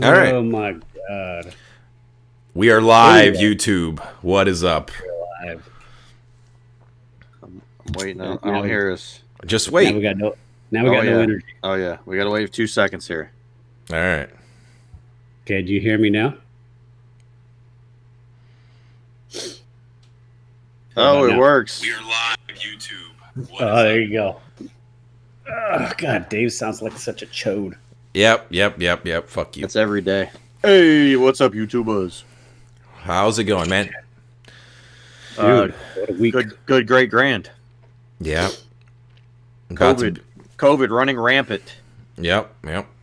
All right. Oh my god. We are live, Anyway. YouTube. What is up? Live. I'm waiting. I Now don't we, hear us. Just now we wait. got no. Now we got no yeah. energy. Oh yeah. We gotta wait 2 seconds here. All right. Okay, do you hear me now? How Oh, about it now? works. are live, YouTube. Oh, there you go. Oh, God, Dave sounds like such a chode. Yep. Fuck you. It's every day. Hey, what's up, YouTubers? How's it going, man? Dude, what a week. Good, great, grand. Yeah. About to- COVID running rampant. Yep.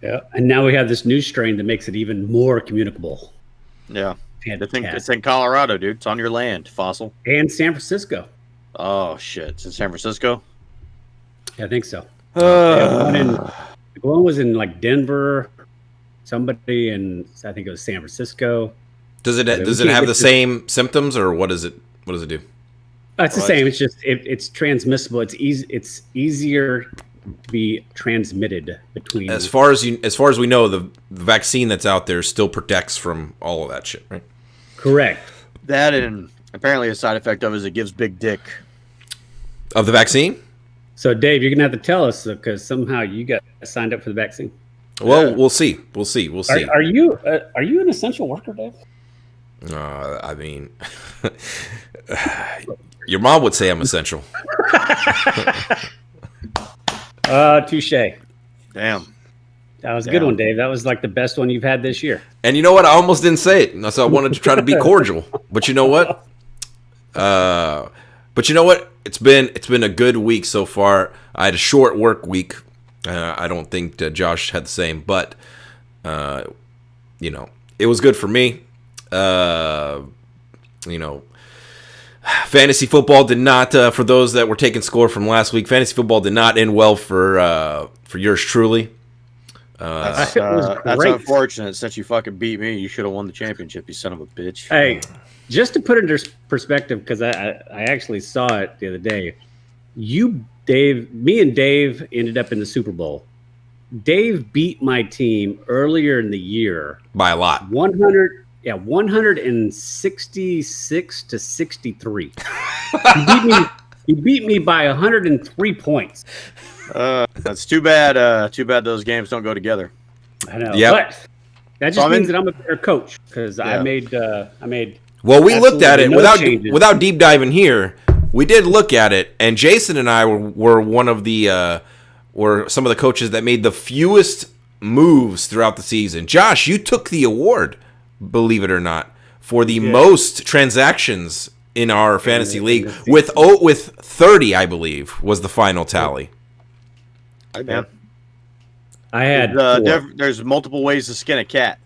Yeah, and now we have this new strain that makes it even more communicable. Yeah. Fantastic. It's in Colorado, dude. It's on your land, fossil. And San Francisco. Oh shit. It's in San Francisco. I think so. The one was in like Denver. Somebody in I think it was San Francisco. Does it we have can't the get same symptoms, or what is it? What does it do? It's the Well, same. It's just it's transmissible. It's easy. It's easier to be transmitted between. As far as we know, the vaccine that's out there still protects from all of that shit, right? Correct. That and apparently a side effect of it is it gives big dick. Of the vaccine? So Dave, you're gonna have to tell us because somehow you got signed up for the vaccine. Well, Yeah. we'll see. We'll see. Are you an essential worker, Dave? I mean, your mom would say I'm essential. Touche. Damn. That was a good Yeah. one, Dave. That was like the best one you've had this year. And you know what? I almost didn't say it, so I wanted to try to be cordial. But you know what? It's been a good week so far. I had a short work week. I don't think Josh had the same, but it was good for me. Fantasy football did not. For those that were taking score from last week, fantasy football did not end well for yours truly. That's It was great. unfortunate. Since you fucking beat me, you should have won the championship, you son of a bitch. Hey, just to put it into perspective, because I actually saw it the other day. Me and Dave ended up in the Super Bowl. Dave beat my team earlier in the year, By a lot. 166 to 63. He beat me by 103 points. That's too bad. Too bad those games don't go together. I know. Yep. But that just So I'm means in- that I'm a better coach because I Yeah. made Well, we looked at it absolutely no changes. without deep diving here. We did look at it, and Jason and I were one of the were some of the coaches that made the fewest moves throughout the season. Josh, you took the award, believe it or not, for the most transactions in our fantasy league with 30, I believe, was the final tally. Yeah. I had four. There's multiple ways to skin a cat.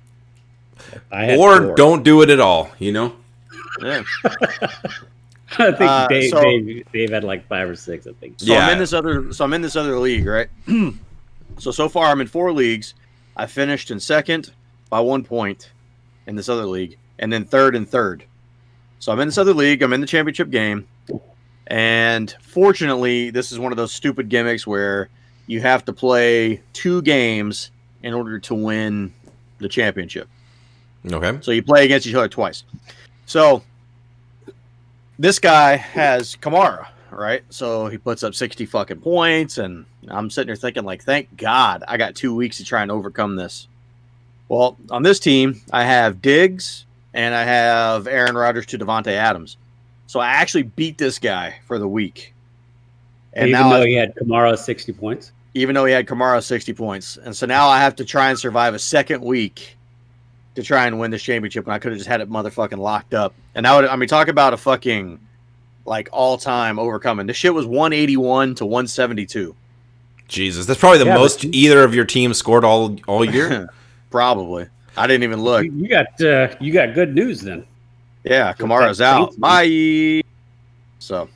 I had Or four. don't do it at all, you know? Yeah. I think so- Dave had like 5 or 6. I think. So Yeah. I'm in this other league, right? So far I'm in 4 leagues. I finished in second by 1 point in this other league, and then third and third. So I'm in this other league. I'm in the championship game, and fortunately, this is one of those stupid gimmicks where you have to play 2 games in order to win the championship. Okay. So you play against each other twice. So this guy has Kamara, right? So he puts up 60 fucking points, and I'm sitting there thinking, like, thank God I got 2 weeks to try and overcome this. Well, on this team, I have Diggs and I have Aaron Rodgers to Devontae Adams. So I actually beat this guy for the week. And Even now though he had Kamara 60 points. even though he had Kamara 60 points. And so now I have to try and survive a second week to try and win this championship, and I could have just had it motherfucking locked up. And talk about a fucking, like, all-time overcoming. This shit was 181 to 172. Jesus, that's probably the Yeah, but most you- either of your teams scored all year. Probably. I didn't even look. You got good news then. Yeah, Kamara's out. Saints- Bye. So,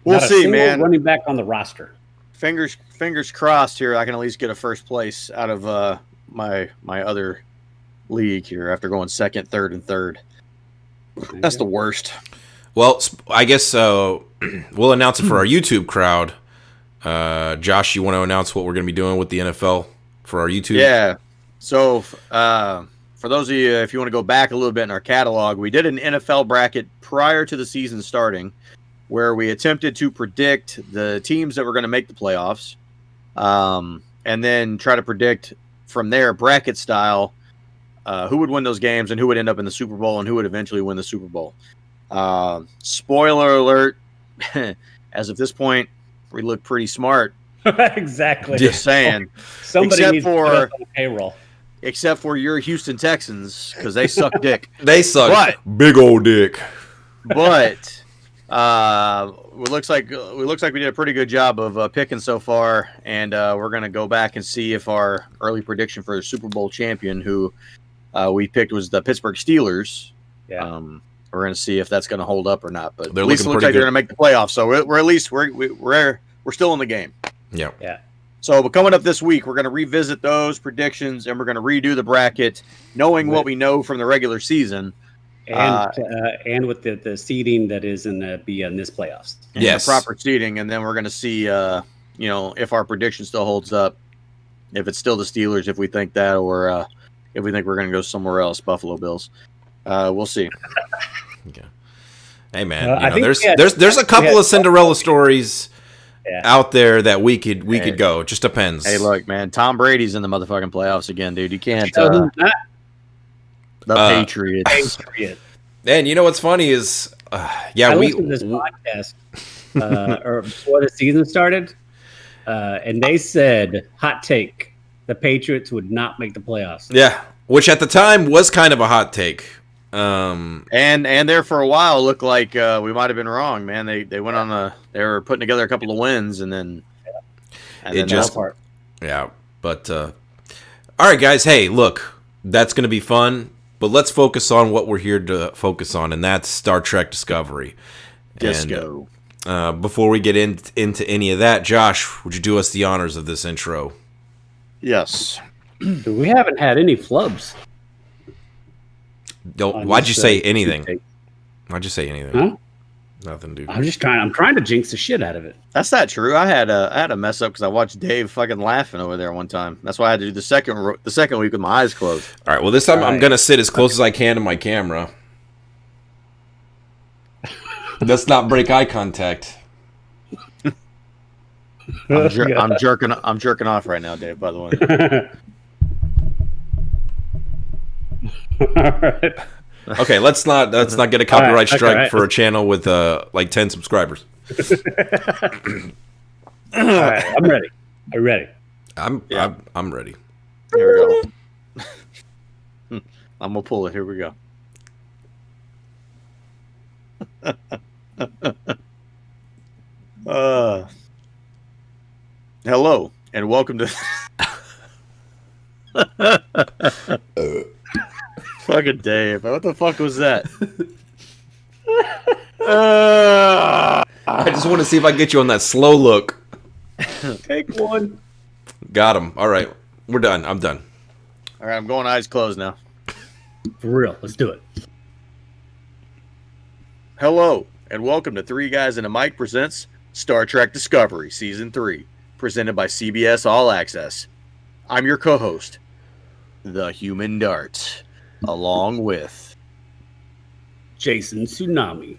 we'll Not a see, single man. running back on the roster. Fingers crossed here. I can at least get a first place out of my other league here after going second, third, and third. That's the worst. Well, I guess we'll announce it for our YouTube crowd. Josh, you want to announce what we're going to be doing with the NFL for our YouTube? Yeah. So, for those of you, if you want to go back a little bit in our catalog, we did an NFL bracket prior to the season starting, where we attempted to predict the teams that were going to make the playoffs, and then try to predict from there, bracket style, who would win those games and who would end up in the Super Bowl and who would eventually win the Super Bowl. Spoiler alert, as of this point, we look pretty smart. Exactly. Just saying. Somebody Except needs to put for- us on the payroll. Except for your Houston Texans, because they suck dick. They suck. But- Big old dick. But it looks like we did a pretty good job of picking so far, and we're gonna go back and see if our early prediction for the Super Bowl champion, who we picked, was the Pittsburgh Steelers. Yeah. We're gonna see if that's gonna hold up or not. But They're at least it looking looks pretty like they're good. gonna make the playoffs, so we're at least we're still in the game. Yeah. Yeah. So, but coming up this week, we're going to revisit those predictions, and we're going to redo the bracket, knowing what we know from the regular season. And with the seeding that is in this playoffs. And Yes. the proper seeding, and then we're going to see, if our prediction still holds up, if it's still the Steelers, if we think that, or if we think we're going to go somewhere else, Buffalo Bills. We'll see. Okay. Hey man, I think there's a couple of Cinderella stories Yeah. out there that we could go. It just depends. Hey, look, man, Tom Brady's in the motherfucking playoffs again, dude. You can't. So who's not The Patriots. Patriot? And you know what's funny is, I we listened to this podcast or before the season started, and they said, hot take, the Patriots would not make the playoffs. yeah, which at the time was kind of a hot take. And there for a while looked like we might have been wrong, man. They went on they were putting together a couple of wins, and then It just- that part. Yeah, but all right, guys. Hey, look, that's going to be fun, but let's focus on what we're here to focus on, and that's Star Trek Discovery. Disco. And, before we get into any of that, Josh, would you do us the honors of this intro? Yes. We haven't had any flubs. Don't. Why'd you say anything? take. Why'd you say anything? Huh? Nothing, dude. I'm trying to jinx the shit out of it. That's not true. I had a mess up because I watched Dave fucking laughing over there one time. That's why I had to do the second week with my eyes closed. All right. Well, this time I'm Alright. gonna sit as close as I can to my camera. Let's not break eye contact. I'm jerking off right now, Dave. By the way. All right. Okay, let's not get a copyright Alright, okay, strike alright. for a channel with like 10 subscribers. All right. I'm ready. Are you ready? I'm ready. Here we go. I'm gonna pull it. Here we go. Hello and welcome to. Fucking Dave. What the fuck was that? I just want to see if I can get you on that slow look. Take one. Got him. All right, we're done. I'm done. All right, I'm going eyes closed now. For real. Let's do it. Hello, and welcome to Three Guys and a Mic presents Star Trek Discovery Season 3, presented by CBS All Access. I'm your co-host, The Human Dart, along with... Jason Tsunami.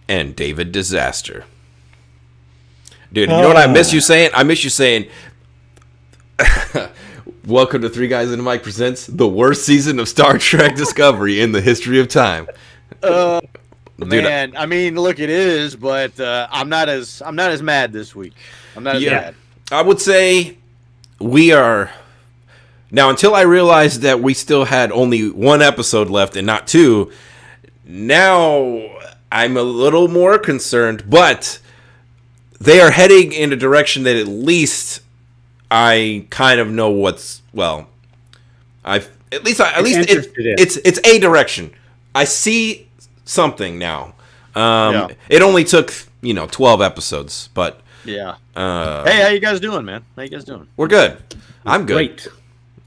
And David Disaster. Dude, you know what I miss you saying? I miss you saying, welcome to Three Guys and a Mic presents the worst season of Star Trek Discovery in the history of time. Dude, Man, I mean, look, it is, but I'm not as mad this week. I'm not as mad. I would say we are now, until I realized that we still had only one episode left and not two. Now I'm a little more concerned, but they are heading in a direction that at least I kind of know what's interested in. it's a direction. I see something now. Yeah. It only took 12 episodes, but Yeah. Hey, how you guys doing, man? How you guys doing? we're good. I'm good. Great.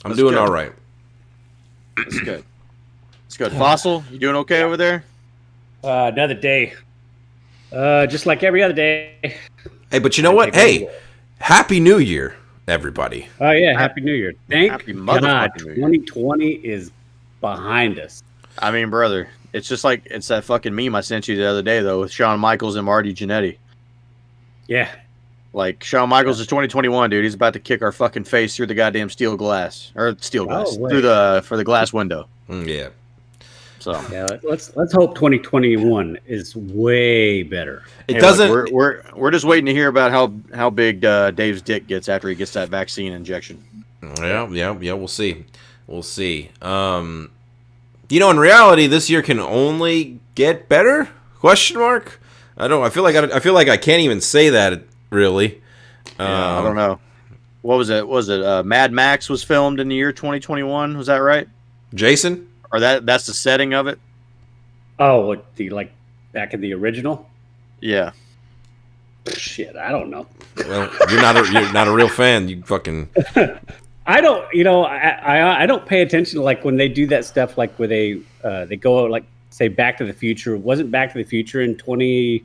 I'm That's doing good. all right. It's good. It's good. Fossil, you doing okay over there? Another day. Just like every other day. Hey, but you know what? Hey, Happy New Year. everybody. Oh yeah, Happy New Year! Thank Happy God, motherfucking New Year. 2020 is behind us. I mean, brother, it's just like it's that fucking meme I sent you the other day though with Shawn Michaels and Marty Jannetty. Yeah, Like Shawn Michaels is 2021, dude. He's about to kick our fucking face through the goddamn steel glass through the glass window. Yeah. So yeah. Let's hope 2021 is way better. It hey, doesn't. Look, we're just waiting to hear about how big Dave's dick gets after he gets that vaccine injection. Yeah. We'll see. In reality, this year can only get better? Question mark. I feel like I can't even say that really. Yeah, I don't know. What was it? Mad Max was filmed in the year 2021? Was that right? Jason? Or that's the setting of it? Oh, what back in the original? Yeah. Shit, I don't know. Well, you're not a real fan. You fucking. I don't. I don't pay attention to when they do that stuff. Like where they go say Back to the Future. Wasn't Back to the Future in 20?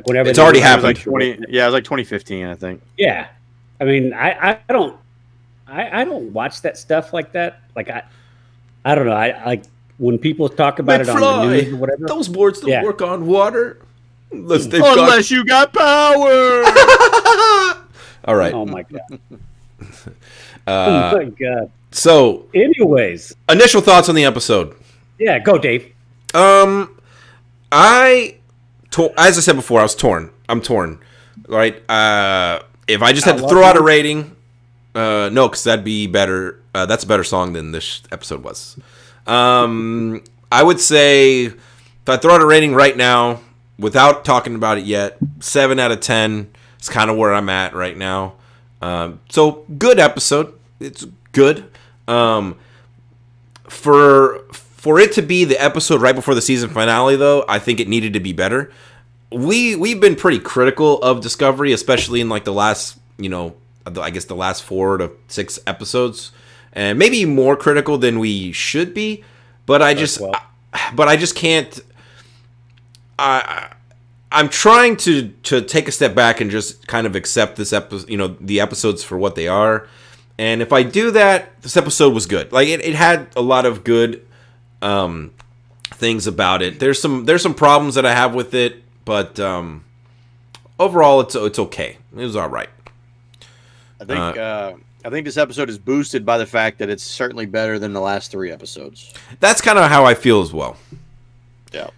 Whenever it's already happened. It was it was like 2015, I think. Yeah, I mean, I don't watch that stuff like that. I don't know. I like when people talk about it on the news or whatever. Those boards don't work on water. Unless you got power. All right. Oh my god. Oh my god. So, anyways, initial thoughts on the episode. Yeah, go, Dave. As I said before, I was torn. I'm torn. Right? If I just had to throw out a rating, no, because that'd be better. That's a better song than this episode was. I would say if I throw out a rating right now, without talking about it yet, 7 out of 10 is kind of where I'm at right now. So good episode. It's good. For it to be the episode right before the season finale, though, I think it needed to be better. We've been pretty critical of Discovery, especially in the last, I guess the last 4 to 6 episodes, and maybe more critical than we should be. But I just can't. I'm trying to take a step back and just kind of accept this episode, the episodes for what they are. And if I do that, this episode was good. It had a lot of good things about it. There's some problems that I have with it, but overall it's okay. It was all right. I think this episode is boosted by the fact that it's certainly better than the last 3 episodes. That's kind of how I feel as well. Yeah.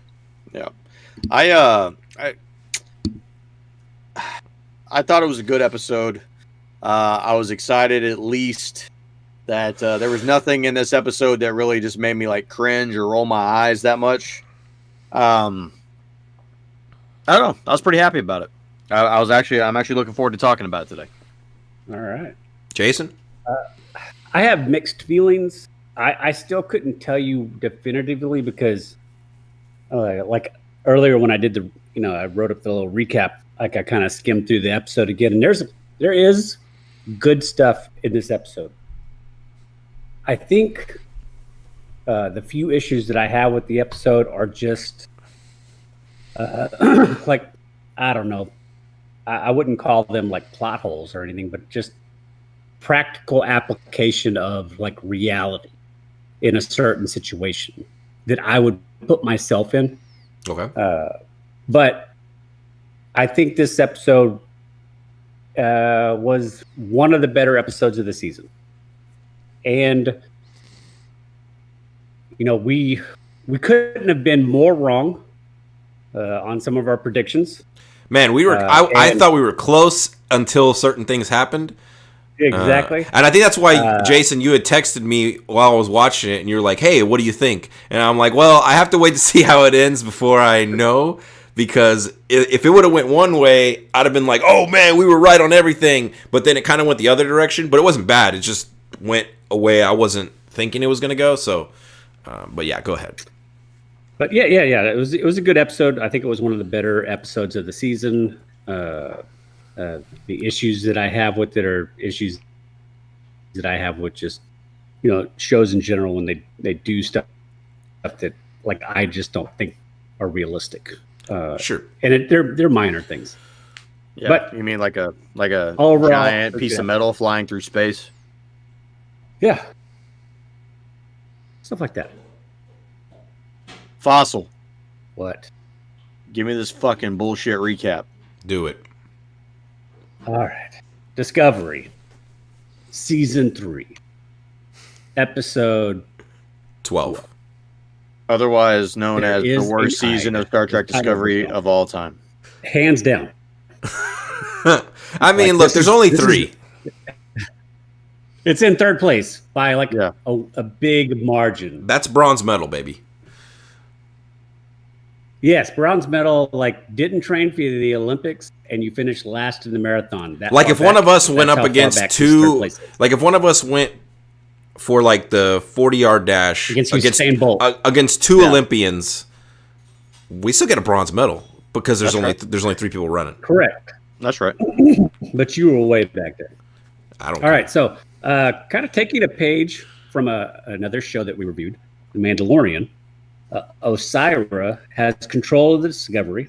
I thought it was a good episode. I was excited at least that there was nothing in this episode that really just made me cringe or roll my eyes that much. I don't know. I was pretty happy about it. I'm actually looking forward to talking about it today. All right. Jason? I have mixed feelings. I still couldn't tell you definitively because earlier when I did I wrote up the little recap, I kind of skimmed through the episode again, and there is good stuff in this episode. I think the few issues that I have with the episode are just I don't know. I wouldn't call them plot holes or anything, but just practical application of reality in a certain situation that I would put myself in. Okay. But I think this episode was one of the better episodes of the season. And, we couldn't have been more wrong on some of our predictions. Man, we were. I thought we were close until certain things happened. Exactly. And I think that's why, Jason, you had texted me while I was watching it, and you were like, "Hey, what do you think?" And I'm like, "Well, I have to wait to see how it ends before I know." Because if it would have went one way, I'd have been like, "Oh man, we were right on everything." But then it kind of went the other direction. But it wasn't bad. It just went a way I wasn't thinking it was going to go. So, but yeah, go ahead. But yeah. It was a good episode. I think it was one of the better episodes of the season. The issues that I have with it are issues that I have with just shows in general when they do stuff that I just don't think are realistic. Sure. And they're minor things. Yeah, But you mean like a overall, giant it's piece good. of metal flying through space? Yeah. Stuff like that. Fossil, What? give me this fucking bullshit recap. Do it. All right. Discovery. Season 3. Episode 12. Otherwise known There as the is worst an season eye. of Star Trek The title Discovery of the of all time. hands down. I mean, Like, look, this there's is- only this is- 3. It's in third place by like Yeah. a big margin. That's bronze medal, baby. Yes, bronze medal, like didn't train for the Olympics and you finished last in the marathon. That Like far if one back, of us went that's up how far against back this third two, place is. like if one of us went for like the 40-yard dash Against Usain Bolt. against two Yeah. Olympians, we still get a bronze medal because there's That's only right. there's only 3 people running. Correct. That's right. But you were way back there. I don't. All right, so kind of taking a page from another show that we reviewed, The Mandalorian. Osira has control of the Discovery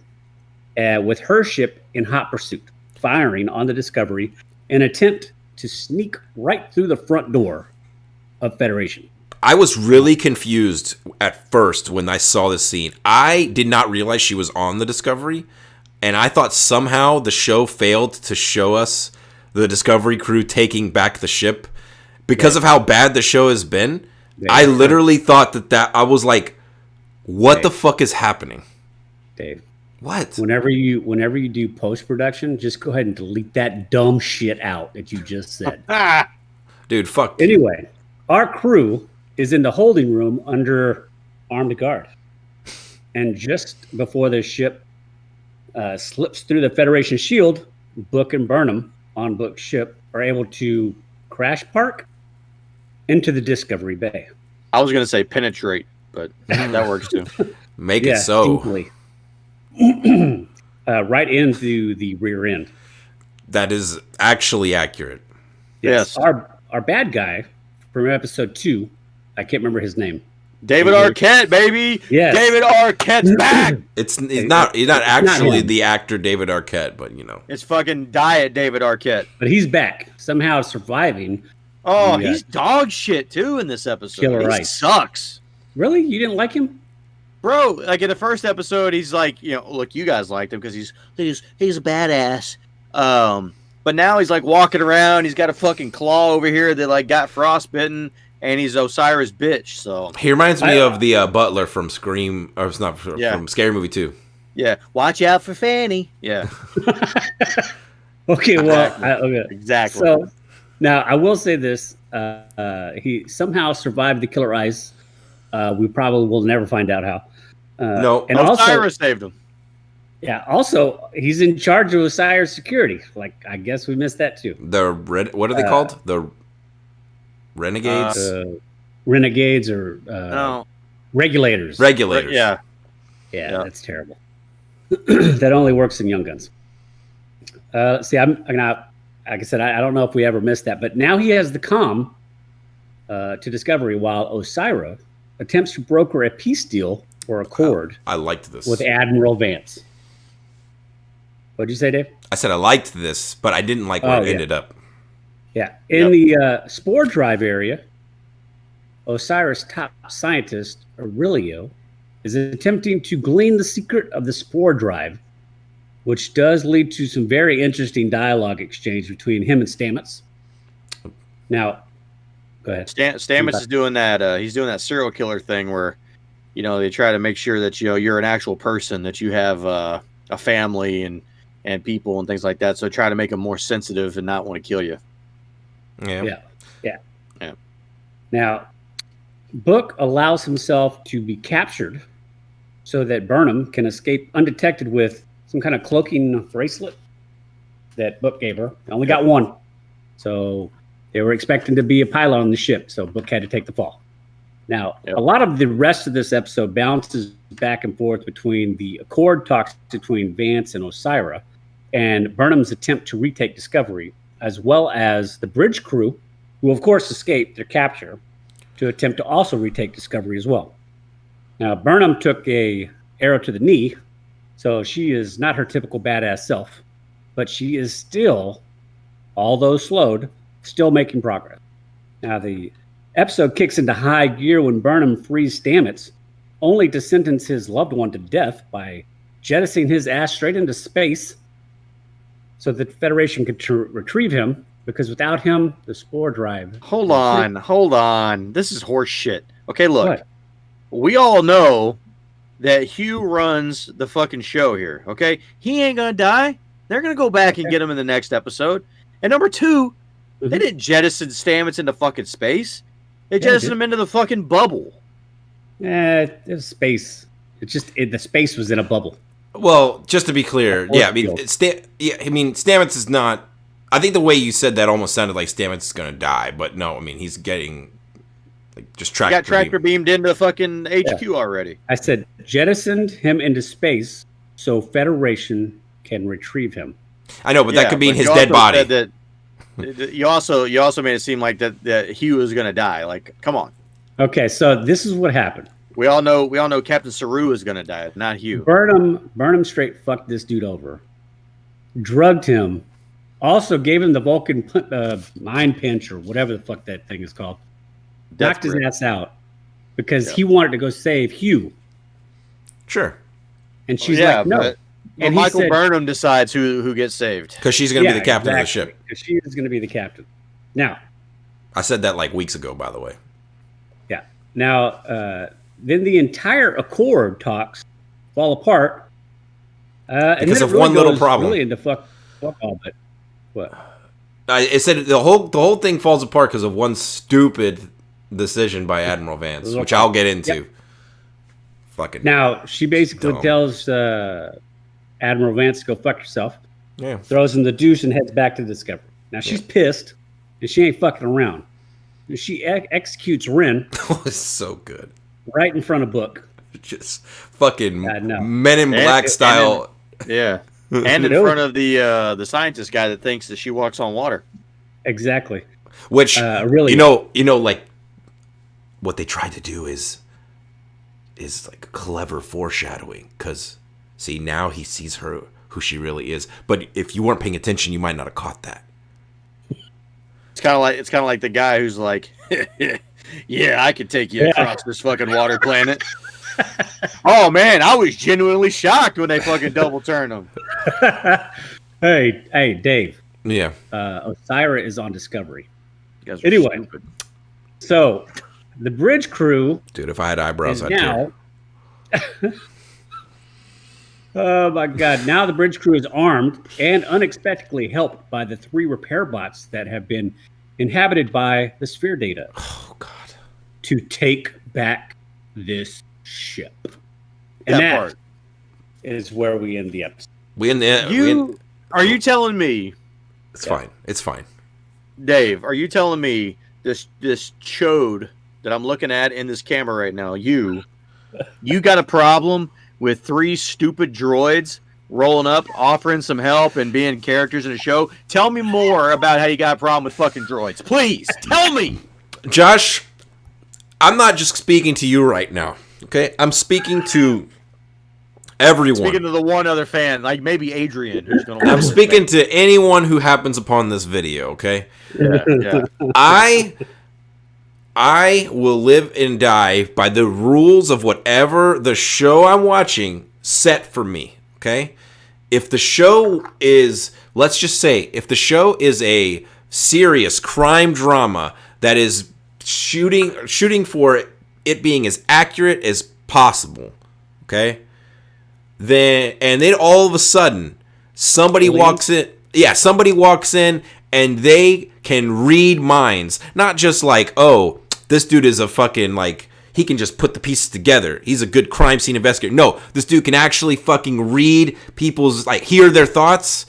with her ship in hot pursuit, firing on the Discovery in an attempt to sneak right through the front door of Federation. I was really confused at first when I saw this scene. I did not realize she was on the Discovery, and I thought somehow the show failed to show us the Discovery crew taking back the ship because of how bad the show has been. Yeah. I literally thought that I was like, what the fuck is happening? Dave, What? whenever you do post production, just go ahead and delete that dumb shit out that you just said. Ah, Dude, fuck. Anyway, our crew is in the holding room under armed guard. And just before the ship slips through the Federation shield, Book and Burnham on Book's ship are able to crash park into the Discovery Bay. I was gonna say penetrate, but that works too. Make it so. deeply. Right into the rear end. That is actually accurate. Yes. Our bad guy from episode 2, I can't remember his name. David Arquette, baby. Yes. David Arquette's back. It's not actually him. the actor David Arquette, but you know. It's fucking diet David Arquette. But he's back, somehow surviving. Oh, Yeah. he's dog shit too in this episode. Killer he Rice. sucks. Really? You didn't like him? Bro, like in the first episode, he's like, look, you guys liked him because he's a badass. But now he's like walking around. He's got a fucking claw over here that like got frostbitten, and he's Osiris bitch. So He reminds me of the butler from Scream, or it's not Yeah. from Scary Movie 2. yeah, watch out for Fanny. Yeah, Okay, well, Exactly. okay. exactly. So now I will say this: he somehow survived the killer ice. We probably will never find out how. No. and also, Osiris saved him. yeah, also he's in charge of Osiris security. Like, I guess we missed that too. What are they called? The Renegades? Renegades or No, regulators. Regulators. yeah, Yeah, Yeah. that's terrible. That only works in Young Guns. See, I'm gonna, like I said, I don't know if we ever missed that, but now he has the comm to Discovery while Osira attempts to broker a peace deal or accord I liked this. with Admiral Vance. What'd you say, Dave? I said I liked this, but I didn't like where Oh, it yeah. ended up. Yeah. In the Spore Drive area, Osiris' top scientist, Aurelio, is attempting to glean the secret of the Spore Drive, which does lead to some very interesting dialogue exchange between him and Stamets. Now, go ahead. Stamets is doing that. He's doing that serial killer thing where, they try to make sure that you're an actual person, that you have a family and people and things like that. So try to make them more sensitive and not want to kill you. Yeah. Now, Book allows himself to be captured so that Burnham can escape undetected with some kind of cloaking bracelet that Book gave her. I only got one. So they were expecting to be a pilot on the ship, so Book had to take the fall. Now, Yep. a lot of the rest of this episode bounces back and forth between the Accord talks between Vance and Osira and Burnham's attempt to retake Discovery, as well as the bridge crew, who of course escaped their capture, to attempt to also retake Discovery as well. Now, Burnham took a arrow to the knee, so she is not her typical badass self. but she is still, although slowed, still making progress. Now, the episode kicks into high gear when Burnham frees Stamets, only to sentence his loved one to death by jettisoning his ass straight into space so that the Federation could retrieve him, because without him, the spore drive... Hold on. This is horse shit. Okay, look. What? We all know that Hugh runs the fucking show here, okay? He ain't gonna die. They're gonna go back and get him in the next episode. And number two, they didn't jettison Stamets into fucking space. They jettisoned him into the fucking bubble. It was space. The space was in a bubble. Well, just to be clear, yeah, I mean, Stamets is not. I think the way you said that almost sounded like Stamets is going to die, but no, I mean, he's getting just tractor beamed into the fucking HQ already. I said jettisoned him into space so Federation can retrieve him. I know, but that could mean his dead body. That, you also made it seem like that Hugh was going to die. Like, come on. Okay, so this is what happened. We all know Captain Saru is going to die, not Hugh. Burnham straight fucked this dude over, drugged him, also gave him the Vulcan mind pinch or whatever the fuck that thing is called. Knocked his ass out because he wanted to go save Hugh. Sure. And she's like, no. But and Michael Burnham decides who gets saved. Because she's going to be the captain of the ship. Because she is going to be the captain. Now. I said that like weeks ago, by the way. Yeah. Now, then the entire Accord talks fall apart. Because of one little problem. Really into fuck all, but what? It said the whole thing falls apart because of one stupid decision by Admiral Vance, which I'll get into. Yep. Fucking. Now she basically tells Admiral Vance to go fuck yourself. Yeah. Throws him the deuce and heads back to Discovery. Now she's pissed and she ain't fucking around. She executes Ren. Oh, it's so good. Right in front of Book. Just fucking Men in Black style. Yeah. And in front of the scientist guy that thinks that she walks on water. Exactly. Which really, like what they tried to do is like clever foreshadowing, because see, now he sees her who she really is. But if you weren't paying attention, you might not have caught that. It's kind of like the guy who's like, yeah, I could take you across this fucking water planet. Oh man, I was genuinely shocked when they fucking double turned him. Hey, Dave. Yeah. Osira is on Discovery. Anyway, stupid. So the bridge crew. Dude, if I had eyebrows, I'd care. Oh my God! Now the bridge crew is armed and unexpectedly helped by the 3 repair bots that have been inhabited by the Sphere data. Oh God! To take back this ship, and that part is where we end the episode. Are you telling me? It's fine. It's fine. Dave, are you telling me this chode that I'm looking at in this camera right now? You got a problem with 3 stupid droids rolling up, offering some help, and being characters in a show? Tell me more about how you got a problem with fucking droids. Please, tell me! Josh, I'm not just speaking to you right now, okay? I'm speaking to everyone. Speaking to the one other fan, like maybe Adrian, who's going to... I'm speaking to anyone who happens upon this video, okay? Yeah. I will live and die by the rules of whatever the show I'm watching set for me, okay? If the show is, let's just say, if the show is a serious crime drama that is shooting for it being as accurate as possible, okay? Then all of a sudden, somebody walks in and they can read minds. Not just like, oh, this dude is a fucking, like, he can just put the pieces together. He's a good crime scene investigator. No, this dude can actually fucking read people's, like, hear their thoughts.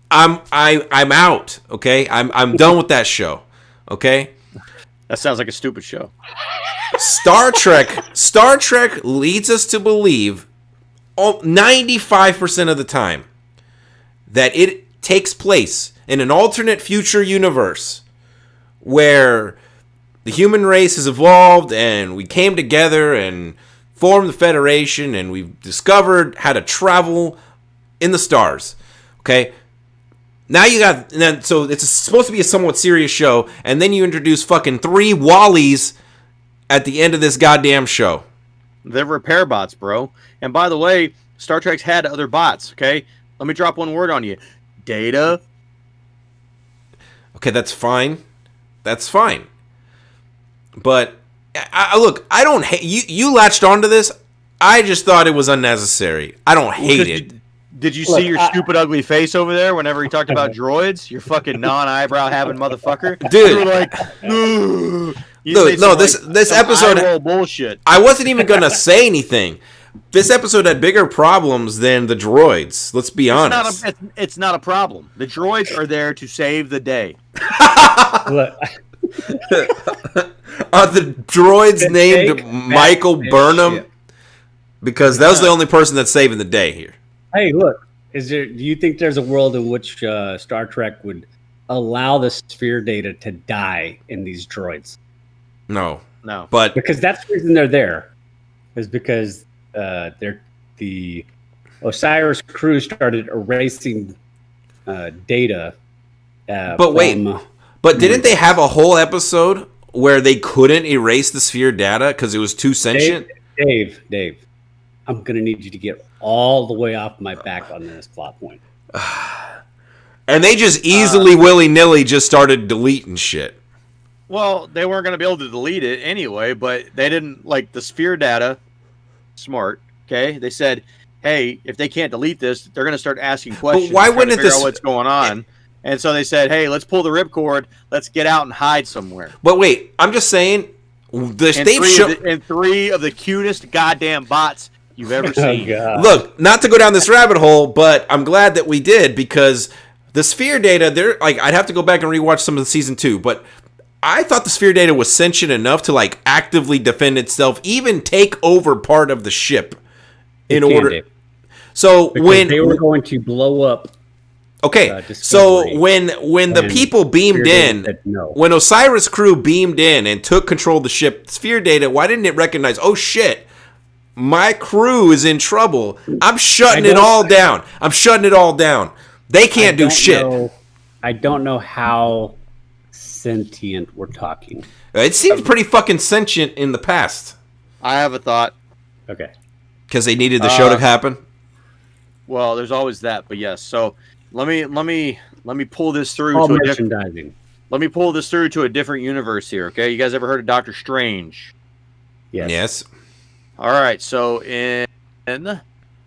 I'm out, okay? I'm done with that show, okay? That sounds like a stupid show. Star Trek leads us to believe 95% of the time that it takes place in an alternate future universe where the human race has evolved and we came together and formed the Federation and we've discovered how to travel in the stars. Okay? Now you got, so it's supposed to be a somewhat serious show, and then you introduce fucking 3 Wallies at the end of this goddamn show. They're repair bots, bro. And by the way, Star Trek's had other bots, okay? Let me drop one word on you. Data. Okay, that's fine. That's fine. But, look, I don't hate, you latched onto this. I just thought it was unnecessary. I don't hate it. Did you see your stupid ugly face over there whenever he talked about droids? Your fucking non-eyebrow having motherfucker. Dude. You were like, "Ugh." This episode eye-roll bullshit. I wasn't even going to say anything. This episode had bigger problems than the droids. Let's be honest. It's not a problem. The droids are there to save the day. Look, Are the droids named Michael Burnham? Because that was the only person that's saving the day here. hey, look. Do you think there's a world in which Star Trek would allow the sphere data to die in these droids? No. But Because that's the reason they're there. Is because they're the Osiris crew started erasing data. But wait. But didn't they have a whole episode where they couldn't erase the sphere data because it was too sentient? Dave, I'm going to need you to get all the way off my back on this plot point. And they just easily, willy-nilly just started deleting shit. well, they weren't going to be able to delete it anyway, but they didn't like the sphere data. Smart, okay? They said, hey, if they can't delete this, they're going to start asking questions. why trying to wouldn't figure this- out what's going on? And so they said, hey, let's pull the ripcord. Let's get out and hide somewhere. But wait, I'm just saying, And they've shown... three of the cutest goddamn bots you've ever Oh, seen. God. Look, not to go down this rabbit hole, but I'm glad that we did because the sphere data, they're like, I'd have to go back and rewatch some of the season 2, but I thought the sphere data was sentient enough to like actively defend itself, even take over part of the ship in order. Dave. So Because when they were going to blow up. okay, so Discovery, when the and people beamed sphere data in, said no. when Osiris crew beamed in and took control of the ship, sphere data, why didn't it recognize? Oh shit. My crew is in trouble. I'm shutting it all down. I'm shutting it all down. They can't do shit. I don't know how sentient we're talking. It seems pretty fucking sentient in the past I have a thought. Okay. because they needed the show to happen. Well, there's always that, but yes. So let me pull this through All to a different. merchandising. Let me pull this through to a different universe here. Okay, you guys ever heard of Doctor Strange? Yes. Yes. All right, so in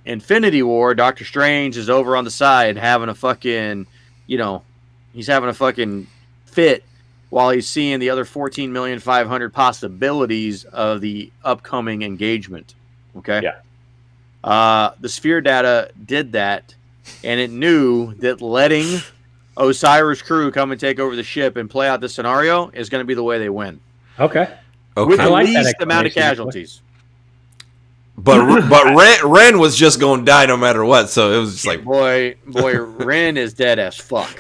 Infinity War, Doctor Strange is over on the side having a fucking, he's having a fucking fit while he's seeing the other 14,500,000 possibilities of the upcoming engagement. Okay? Yeah. The sphere data did that, and it knew that letting Osiris crew come and take over the ship and play out this scenario is going to be the way they win. Okay. With Okay. the like that least amount of explanation. casualties. But Ren was just going to die no matter what. So it was just like, Boy, Ren is dead as fuck.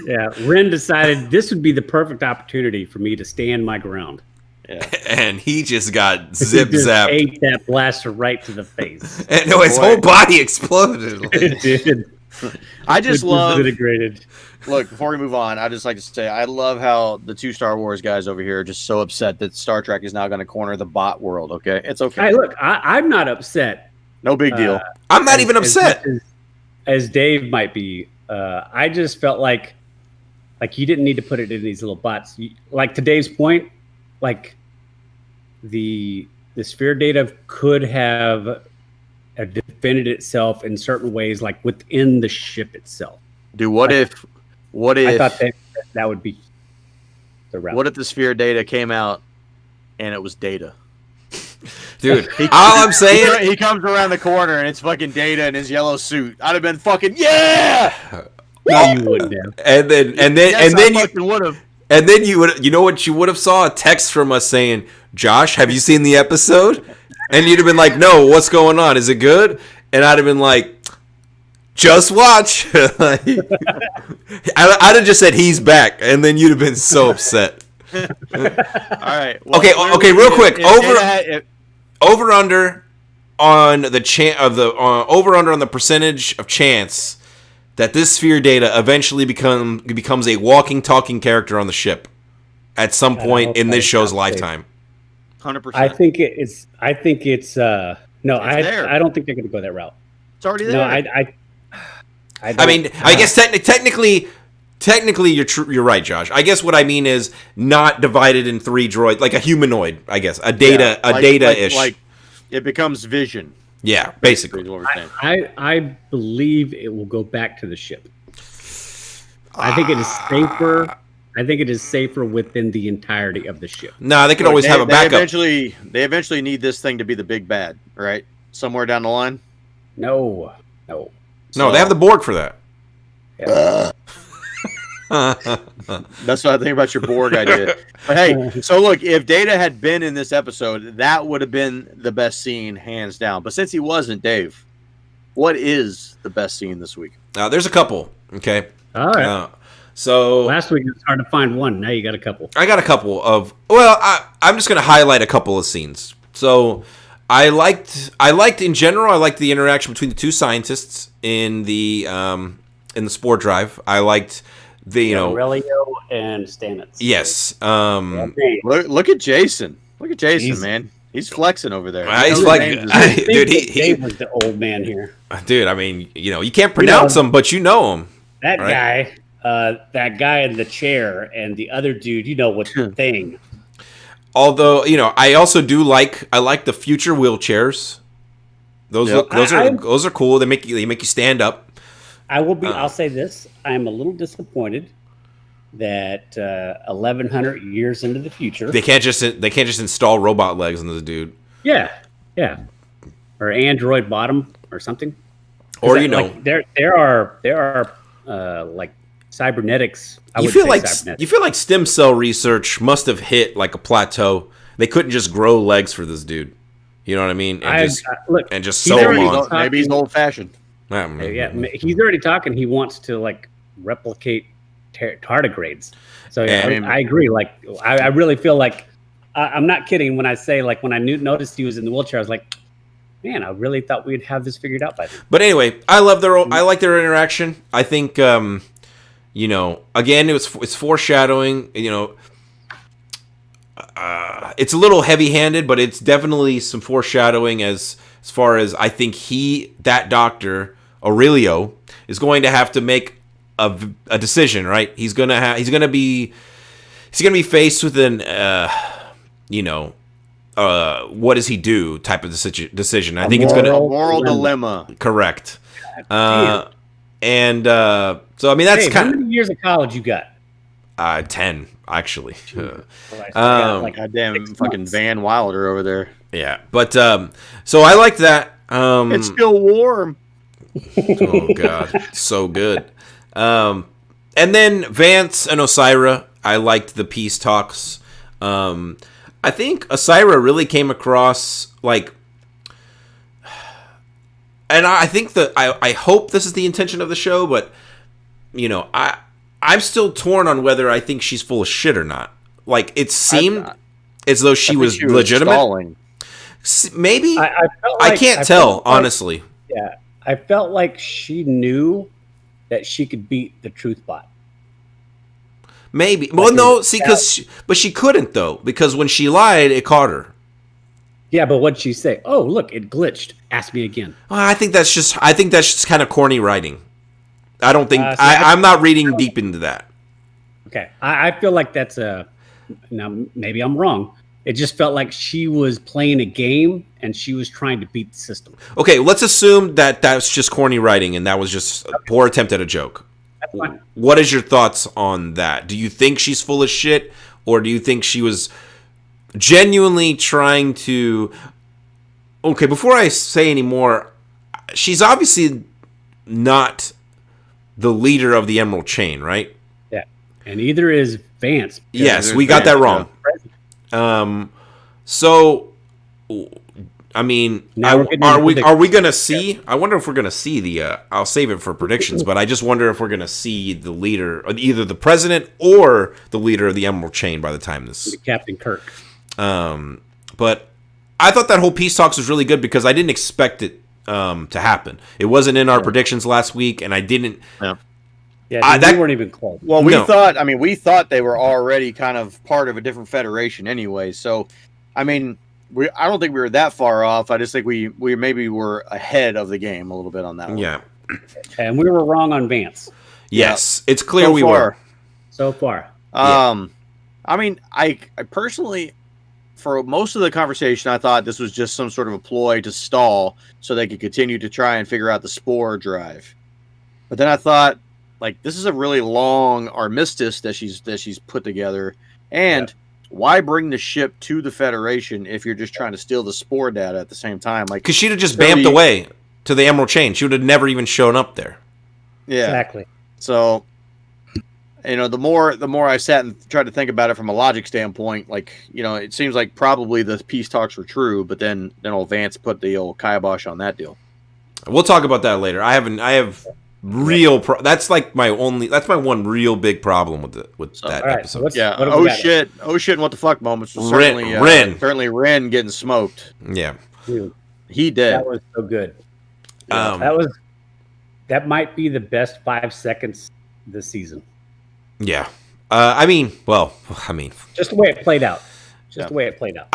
Yeah. Ren decided this would be the perfect opportunity for me to stand my ground. Yeah. and he just got zip He just zapped, ate that blaster right to the face. and no, his Boy. whole body exploded. It did. I just love. Disintegrated. Look, before we move on, I just like to say I love how the two Star Wars guys over here are just so upset that Star Trek is now going to corner the bot world. Okay, it's okay. Hey, look, I'm not upset. No big deal. I'm not even upset. As Dave might be. I just felt like you didn't need to put it in these little bots. Like to Dave's point, like the sphere data could have defended itself in certain ways, like within the ship itself. Dude, what if I thought that would be the route. what if the sphere data came out and it was Data? Dude, all I'm saying, He comes around the corner and it's fucking Data in his yellow suit. I'd have been fucking yeah. No, you wouldn't have. and then you would, you know what you would have saw? A text from us saying, Josh, have you seen the episode? And you'd have been like, no, what's going on? Is it good? And I'd have been like, just watch. I'd have just said he's back, and then you'd have been so upset. All right. Well, Okay, real quick. If Over under on the over under on the percentage of chance that this Sphere Data eventually becomes a walking, talking character on the ship at some point in this show's lifetime. 100%. I think it's. No, there. I don't think they're going to go that route. It's already there. No, I mean, I guess technically, you're right, Josh. I guess what I mean is not divided in 3 droids, like a humanoid. I guess a data-ish. Like it becomes Vision. Yeah, basically. is what we're saying. I believe it will go back to the ship. I think it is safer. I think it is safer within the entirety of the ship. No, they could always have a backup. They eventually need this thing to be the big bad, right? Somewhere down the line. No. No, they have the Borg for that. Yeah. That's what I think about your Borg idea. But hey, so look, if Data had been in this episode, that would have been the best scene, hands down. But since he wasn't, Dave, what is the best scene this week? There's a couple. Okay. All right. So last week it was hard to find one. Now you got a couple. I got a couple of. Well, I'm just going to highlight a couple of scenes. So I liked in general. I liked the interaction between the 2 scientists in the spore drive. I liked the Aurelio and Stamets. Yes. Look at Jason. Look at Jason, man. He's flexing over there. He's flexing, dude. Dave was the old man here. Dude, I mean, you can't pronounce him, but you know him. That guy. That guy in the chair and the other dude, what's the thing. Although, I also I like the future wheelchairs. Those are cool. They make you stand up. I'll say this. I'm a little disappointed that 1100 years into the future. They can't just install robot legs in this dude. Yeah. Or Android bottom or something. Or there are like cybernetics. You feel like stem cell research must have hit like a plateau. They couldn't just grow legs for this dude. You know what I mean? And just sew them on. Maybe he's old fashioned. Yeah, he's already talking. He wants to like replicate tardigrades. So I agree. Like I really feel like I'm not kidding when I say like when I noticed he was in the wheelchair, I was like, man, I really thought we'd have this figured out by then. But anyway, I like their interaction. I think again, it's foreshadowing. It's a little heavy-handed, but it's definitely some foreshadowing as far as I think that doctor Aurelio is going to have to make a decision. Right? He's gonna be faced with an what does he do type of decision. I think it's gonna moral dilemma. Correct. So I mean that's how many years of college you got? 10 actually. Goddamn fucking Van Wilder over there. Yeah, but so I like that. It's still warm. Oh god, so good. And then Vance and Osyraa, I liked the peace talks. I think Osyraa really came across like. And I think that I hope this is the intention of the show, but I'm still torn on whether I think she's full of shit or not. Like it seemed as though she was legitimate. Maybe I can't tell, honestly. Yeah, I felt like she knew that she could beat the Truth Bot. Maybe. Well, no, see, but she couldn't though, because when she lied, it caught her. Yeah, but what'd she say? Oh, look, it glitched. Ask me again. Well, I think that's just kind of corny writing. I don't think I'm not reading deep into that. Okay, I feel like that's now maybe I'm wrong. It just felt like she was playing a game and she was trying to beat the system. Okay, let's assume that that's just corny writing and that was just a poor attempt at a joke. That's fine. What is your thoughts on that? Do you think she's full of shit, or do you think she was genuinely trying to... Okay, before I say any more, she's obviously not the leader of the Emerald Chain, right? Yeah, and either is Vance. Yes, we got that wrong. So, I mean, are we going to see... I wonder if we're going to see the... I'll save it for predictions, but I just wonder if we're going to see the leader, either the president or the leader of the Emerald Chain by the time this... Captain Kirk. But I thought that whole peace talks was really good because I didn't expect it to happen. It wasn't in our predictions last week, and I didn't. Yeah, we weren't even close. Well, we thought they were already kind of part of a different federation anyway. So, I mean, I don't think we were that far off. I just think we maybe were ahead of the game a little bit on that one. Yeah. And we were wrong on Vance. Yes, it's clear So we far. were. So far. I mean, I personally, for most of the conversation, I thought this was just some sort of a ploy to stall so they could continue to try and figure out the spore drive. But then I thought, like, this is a really long armistice that she's put together, and why bring the ship to the Federation if you're just trying to steal the spore data at the same time? Like, Because she'd have just bamped away to the Emerald Chain. She would have never even shown up there. yeah, Exactly. So, you know, the more I sat and tried to think about it from a logic standpoint, like, you know, it seems like probably the peace talks were true, but then old Vance put the old kibosh on that deal. We'll talk about that later. I have real. That's like my only. That's my one real big problem with that all right, episode. so Yeah. what do we got? Oh shit, and what the fuck moments was Ren- certainly Ren getting smoked. Yeah. Dude, He did. that was so good. Um, That might be the best 5 seconds this season. Yeah. I mean, Just the way it played out. Yeah. The way it played out.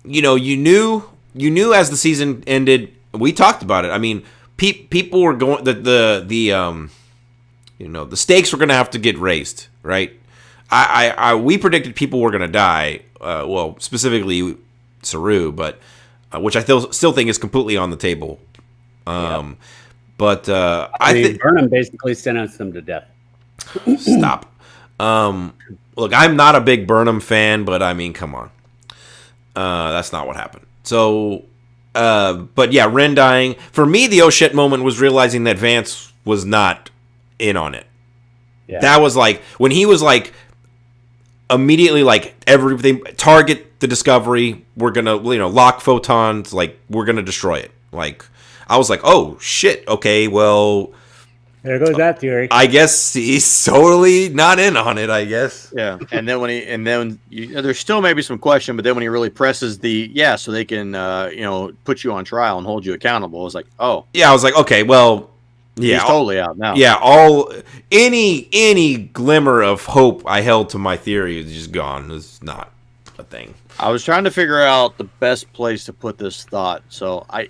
you knew as the season ended. We talked about it. I mean, people were going the stakes were going to have to get raised, right? We predicted people were going to die. Well, specifically Saru, but which I still think is completely on the table. But I think Burnham basically sentenced them to death. stop. Look, I'm not a big Burnham fan, but I mean, come on. That's not what happened. So, but yeah, Ren dying. For me, the oh shit moment was realizing that Vance was not in on it. Yeah. That was like, when he was like, immediately like, everything, target the Discovery, we're gonna, lock photons, like, we're gonna destroy it. Like, I was like, oh shit, okay, well, There goes that theory. I guess he's totally not in on it, I guess. Yeah, and then there's still maybe some question, but then when he really presses so they can put you on trial and hold you accountable, it's like, oh Yeah, I was like, okay, well, yeah, he's totally out now. yeah, any glimmer of hope I held to my theory is just gone. It's not a thing. I was trying to figure out the best place to put this thought, so I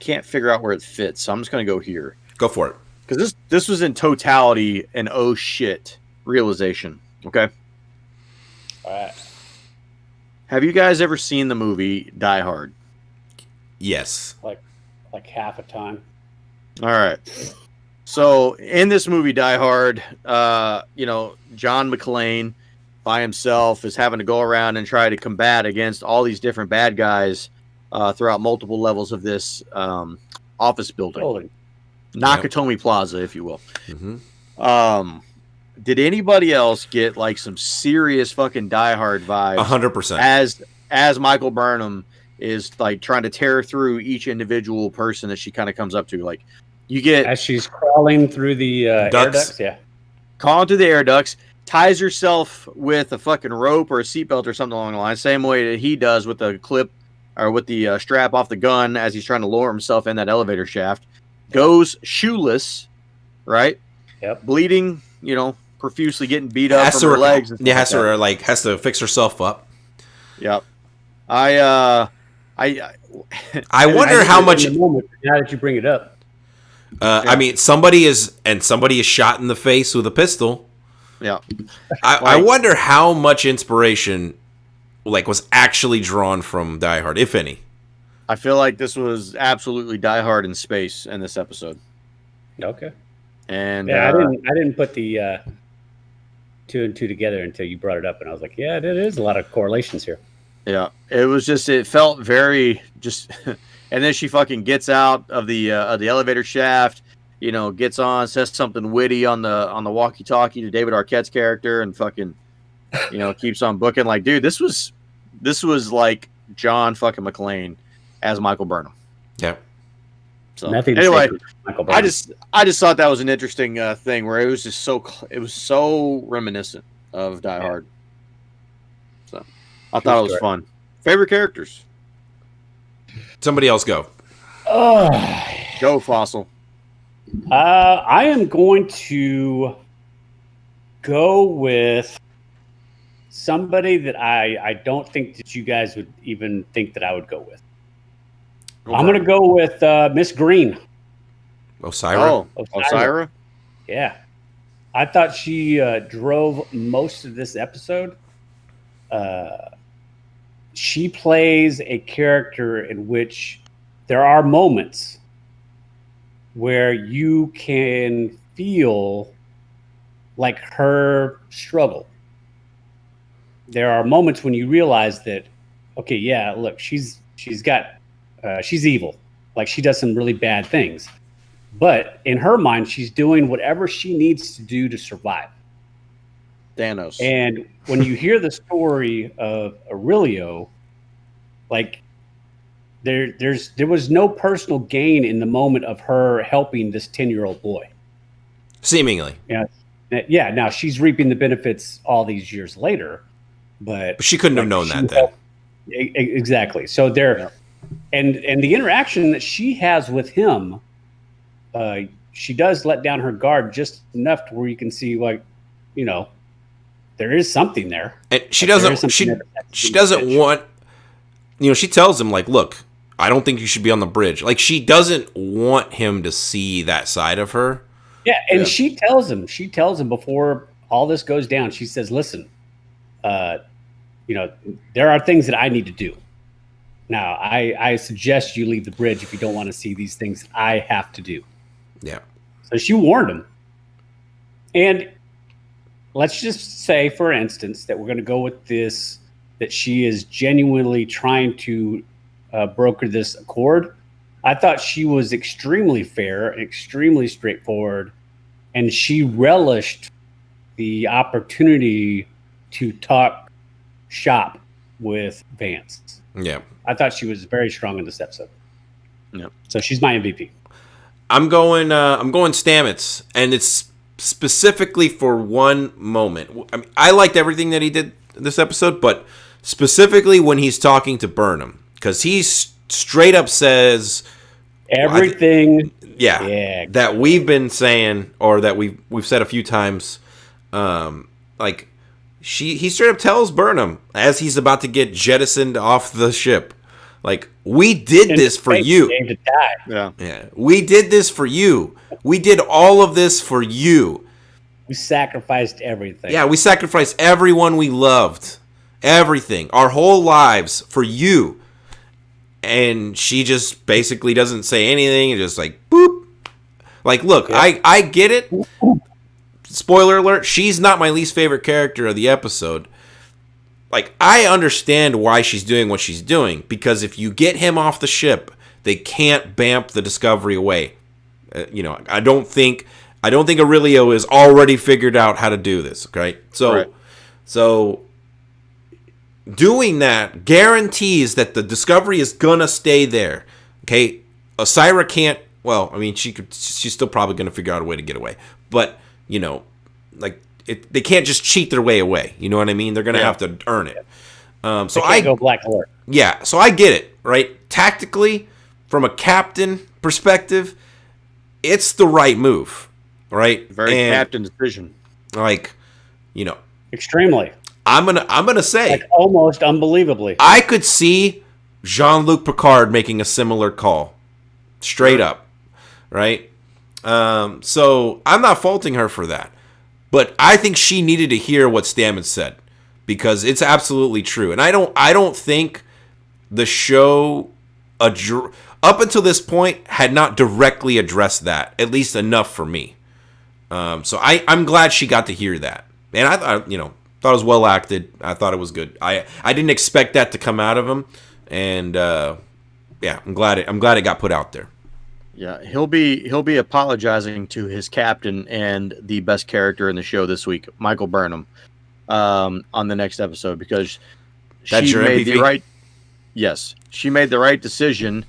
can't figure out where it fits. So I'm just gonna go here Go for it. because this was in totality an oh shit realization. Okay, All right. have you guys ever seen the movie Die Hard? Yes. Like half a time. All right. So in this movie, Die Hard, John McClane by himself is having to go around and try to combat against all these different bad guys throughout multiple levels of this office building, Holy. Nakatomi Plaza, if you will. Mm-hmm. Did anybody else get like some serious fucking Die Hard vibes 100%. as Michael Burnham is like trying to tear through each individual person that she kind of comes up to? Like, you get As she's crawling through the air ducts, yeah. calling through the air ducts, ties herself with a fucking rope or a seatbelt or something along the line, same way that he does with the clip or with the strap off the gun as he's trying to lower himself in that elevator shaft. Goes shoeless, right? Yep. Bleeding, profusely getting beat up from her legs. And Yeah, stuff like that. has to fix herself up. Yep. I wonder how much. In the moment, now that you bring it up. I mean, somebody is shot in the face with a pistol. Yeah. I wonder how much inspiration, was actually drawn from Die Hard, if any. I feel like this was absolutely Die Hard in space in this episode. Okay. And Yeah, I didn't put the 2 and 2 together until you brought it up, and I was like, yeah, there is a lot of correlations here. yeah, it felt very just. And then she fucking gets out of the elevator shaft, gets on, says something witty on the walkie-talkie to David Arquette's character, and fucking, keeps on booking. Like, dude, this was like John fucking McClane as Michael Burnham. Yeah. So Nothing anyway, sacred, Michael Burnham. I just thought that was an interesting thing where it was just so reminiscent of Die Hard. So I thought it was fun. Favorite characters? Somebody else go. Go, Fossil. I am going to go with somebody that I don't think that you guys would even think that I would go with. Okay. I'm going to go with Miss Green. Osira? Oh, Osira? Yeah. I thought she drove most of this episode. She plays a character in which there are moments where you can feel like her struggle. There are moments when you realize that, okay, yeah, look, she's evil. Like, she does some really bad things. But in her mind, she's doing whatever she needs to do to survive. Thanos. And when you hear the story of Aurelio, like, there was no personal gain in the moment of her helping this 10-year-old boy. Seemingly. Yeah. Now she's reaping the benefits all these years later, but she couldn't have known that then. Exactly. So there, and the interaction that she has with him, she does let down her guard just enough to where you can see, like, you know, there is something there. And she doesn't. She doesn't want. You know, she tells him, like, look, I don't think you should be on the bridge. Like, she doesn't want him to see that side of her. Yeah, and she tells him before all this goes down, she says, listen, you know, there are things that I need to do. Now, I suggest you leave the bridge if you don't want to see these things that I have to do. Yeah. So she warned him. And let's just say, for instance, that we're going to go with this, that she is genuinely trying to broker this accord. I thought she was extremely fair and extremely straightforward, and she relished the opportunity to talk shop with Vance. Yeah. I thought she was very strong in this episode. Yeah. So she's my MVP. I'm going Stamets, and it's specifically for one moment. I mean, I liked everything that he did this episode, but specifically when he's talking to Burnham, because he straight up says everything. That we've been saying, or that we've said a few times. Like, he straight up tells Burnham as he's about to get jettisoned off the ship, like, we did this for you. To die. Yeah, we did this for you. We did all of this for you. We sacrificed everything. Yeah, we sacrificed everyone we loved. Everything. Our whole lives for you. And she just basically doesn't say anything. Just like, boop. Like, look, yeah. I get it. Spoiler alert, she's not my least favorite character of the episode. Like, I understand why she's doing what she's doing. Because if you get him off the ship, they can't bamp the Discovery away. You know, I don't think Aurelio has already figured out how to do this, okay? So doing that guarantees that the Discovery is gonna stay there. Okay? Osira can't, well, I mean, she's still probably gonna figure out a way to get away. But, you know, like, they can't just cheat their way away. You know what I mean? They're gonna have to earn it. So I go Black Alert. Yeah, so I get it, right? Tactically, from a captain perspective, it's the right move, right? Very captain decision. Like, you know, extremely. I'm gonna say, like, almost unbelievably. I could see Jean-Luc Picard making a similar call, straight up, right? So I'm not faulting her for that, but I think she needed to hear what Stamets said, because it's absolutely true, and I don't think the show up until this point had not directly addressed that, at least enough for me. So I'm glad she got to hear that, and I thought it was well acted. I thought it was good. I didn't expect that to come out of him, and I'm glad it got put out there. Yeah, he'll be apologizing to his captain and the best character in the show this week, Michael Burnham, on the next episode, because she made the right decision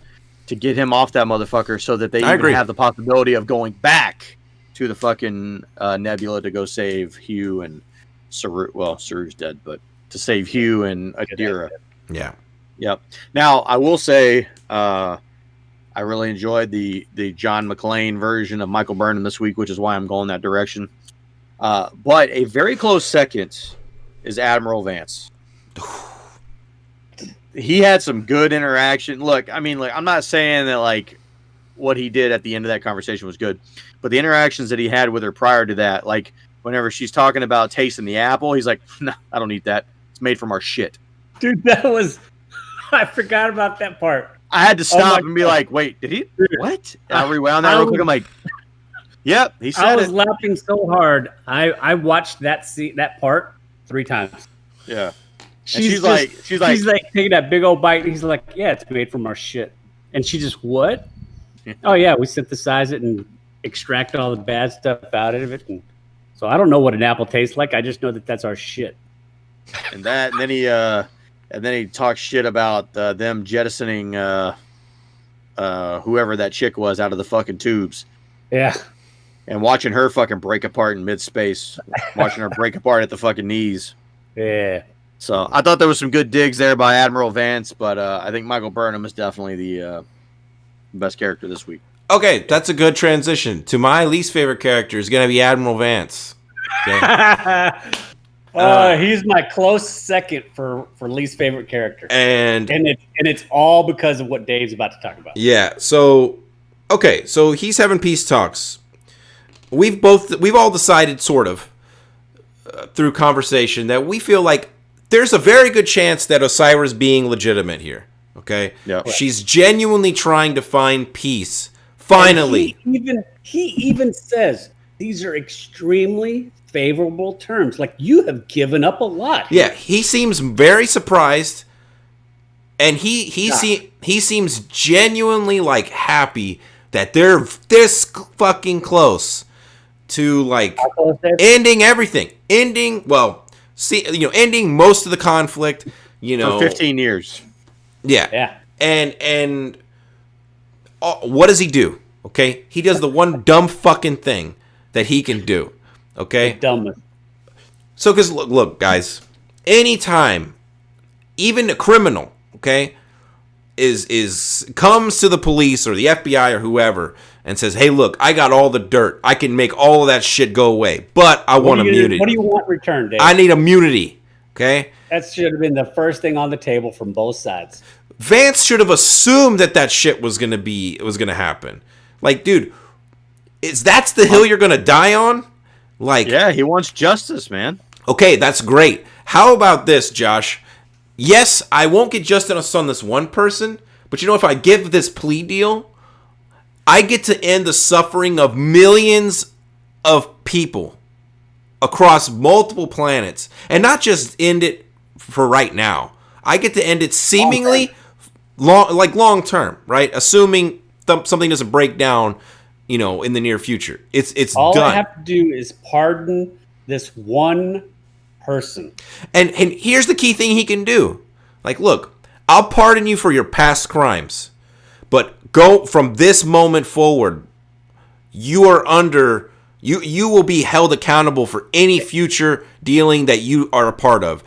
to get him off that motherfucker, so that they even have the possibility of going back to the fucking Nebula to go save Hugh and Saru. Well, Saru's dead, but to save Hugh and Adira. Yeah. Yep. Now I will say, I really enjoyed the John McClane version of Michael Burnham this week, which is why I'm going that direction. But a very close second is Admiral Vance. He had some good interaction. Look, I mean, I'm not saying that like what he did at the end of that conversation was good, but the interactions that he had with her prior to that, like whenever she's talking about tasting the apple, he's like, "No, I don't eat that. It's made from our shit." Dude, that was. I forgot about that part. I had to stop and be like, "Wait, did he? What?" And I rewound that real quick. I'm like, "Yep, he said it." I was laughing so hard. I watched that part 3 times. Yeah. She's like taking that big old bite. And he's like, "Yeah, it's made from our shit." And she just, what? Oh yeah, we synthesize it and extract all the bad stuff out of it. And so I don't know what an apple tastes like. I just know that that's our shit. And then he talks shit about them jettisoning whoever that chick was out of the fucking tubes. Yeah. And watching her fucking break apart in mid-space. Watching her break apart at the fucking knees. Yeah. So I thought there was some good digs there by Admiral Vance, but I think Michael Burnham is definitely the best character this week. Okay, that's a good transition. To my least favorite character is going to be Admiral Vance. Okay. He's my close second for least favorite character. And it's all because of what Dave's about to talk about. Yeah, so he's having peace talks. We've all decided sort of through conversation that we feel like there's a very good chance that Osyra's being legitimate here. Okay? Yeah. She's genuinely trying to find peace. Finally. He even says these are extremely favorable terms. Like, you have given up a lot. Yeah, he seems very surprised, and he seems genuinely like happy that they're this fucking close to like ending everything. Ending most of the conflict, For 15 years. Yeah. Yeah. And what does he do? Okay? He does the one dumb fucking thing that he can do. Okay? The dumbest. So, because look, guys, anytime, even a criminal, okay, comes to the police or the FBI or whoever and says, "Hey, look, I got all the dirt. I can make all of that shit go away, but I want immunity." What do you want returned, Dave? I need immunity. Okay? That should have been the first thing on the table from both sides. Vance should have assumed that shit was gonna happen. Like, dude, that's the hill you're gonna die on? Like, yeah, he wants justice, man. Okay, that's great. How about this, Josh? Yes, I won't get justice on this one person, but if I give this plea deal, I get to end the suffering of millions of people across multiple planets, and not just end it for right now. I get to end it seemingly long term, right? Assuming something doesn't break down, in the near future. It's all done. I have to do is pardon this one person. And here's the key thing he can do. Like, look, I'll pardon you for your past crimes, but go from this moment forward, you will be held accountable for any future dealing that you are a part of.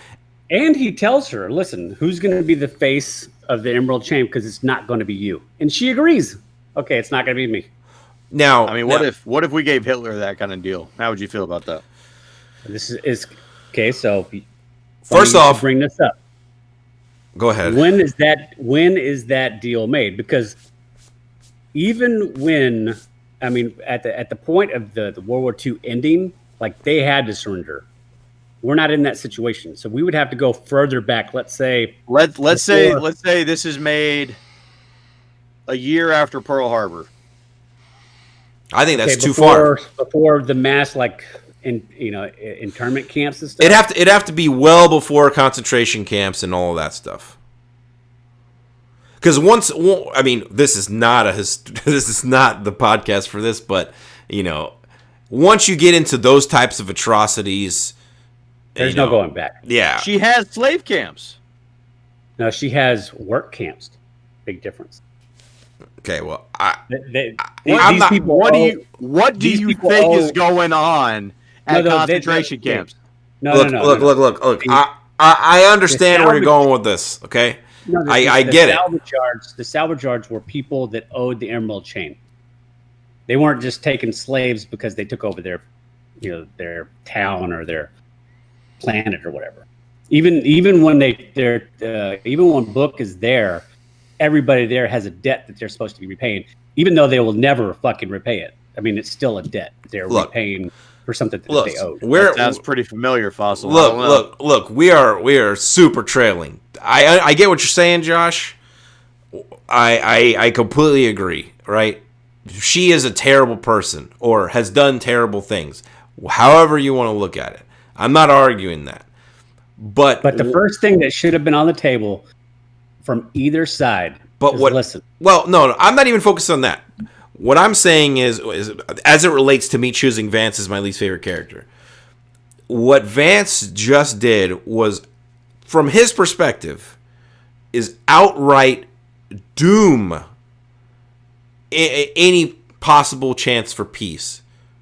And he tells her, "Listen, who's going to be the face of the Emerald Chain? Because it's not going to be you." And she agrees. Okay, it's not going to be me. Now, I mean, what if we gave Hitler that kind of deal? How would you feel about that? This is okay. So, first off, bring this up. Go ahead. When is that deal made? Because even when, I mean, at the point of the World War II ending, like, they had to surrender. We're not in that situation, so we would have to go further back. Let's say say this is made a year after Pearl Harbor. I think that's too far. Before the mass, internment camps and stuff. It'd have to be well before concentration camps and all of that stuff. Because this is not the podcast for this, but once you get into those types of atrocities, there's no going back. Yeah, she has slave camps. No, she has work camps. Big difference. Okay, well, what do you think is going on at concentration camps? Look. I understand where you're going with this. Okay, No, I get it. The salvage yards were people that owed the Emerald Chain. They weren't just taking slaves because they took over their, their town or their planet or whatever. Even when even when Book is there, everybody there has a debt that they're supposed to be repaying, even though they will never fucking repay it. I mean, it's still a debt they're repaying for something that they owed. That sounds pretty familiar, Fossil. Look. We are super trailing. I get what you're saying, Josh. I completely agree. Right? She is a terrible person or has done terrible things. However you want to look at it, I'm not arguing that. But the first thing that should have been on the table from either side. Listen. Well, no, I'm not even focused on that. What I'm saying is as it relates to me choosing Vance as my least favorite character, what Vance just did was, from his perspective, is outright doom any possible chance for peace,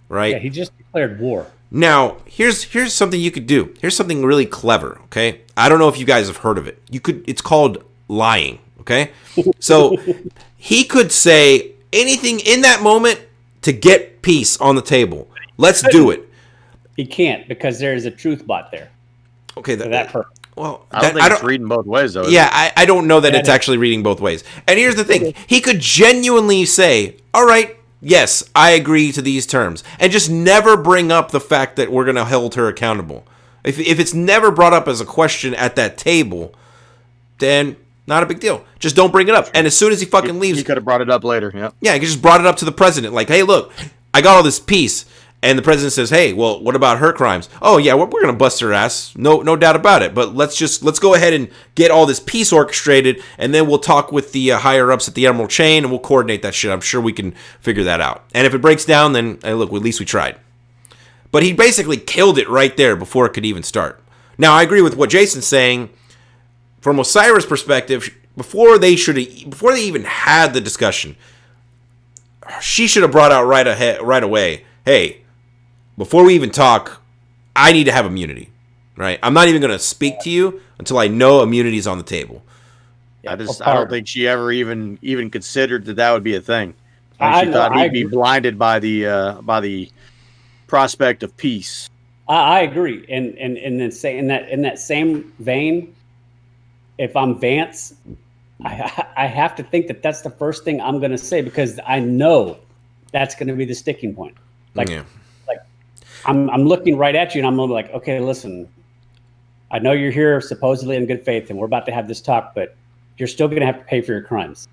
right? Yeah, he just declared war. Now, here's something you could do. Here's something really clever, okay? I don't know if you guys have heard of it. It's called lying, okay? So he could say anything in that moment to get peace on the table. Let's do it. He can't because there is a truth bot there. Okay, that purpose. Well, I don't think it's reading both ways, though. Yeah, I don't know that it's actually reading both ways. And here's the thing. He could genuinely say, all right, yes, I agree to these terms. And just never bring up the fact that we're going to hold her accountable. If it's never brought up as a question at that table, then not a big deal. Just don't bring it up. And as soon as he fucking leaves... He could have brought it up later, yeah. Yeah, he just brought it up to the president. Like, hey, look, I got all this peace. And the president says, hey, well, what about her crimes? Oh, yeah, we're going to bust her ass. No doubt about it. But let's go ahead and get all this peace orchestrated, and then we'll talk with the higher-ups at the Emerald Chain, and we'll coordinate that shit. I'm sure we can figure that out. And if it breaks down, then, hey, look, at least we tried. But he basically killed it right there before it could even start. Now, I agree with what Jason's saying. From Osiris' perspective, before they even had the discussion, she should have brought out right away, hey, before we even talk, I need to have immunity, right? I'm not even going to speak to you until I know immunity is on the table. I don't think she ever even considered that would be a thing. She thought he'd be blinded by the prospect of peace. I agree, and then say in that same vein, if I'm Vance, I have to think that that's the first thing I'm going to say because I know that's going to be the sticking point. I'm looking right at you and I'm like, okay, listen, I know you're here supposedly in good faith and we're about to have this talk, but you're still going to have to pay for your crimes.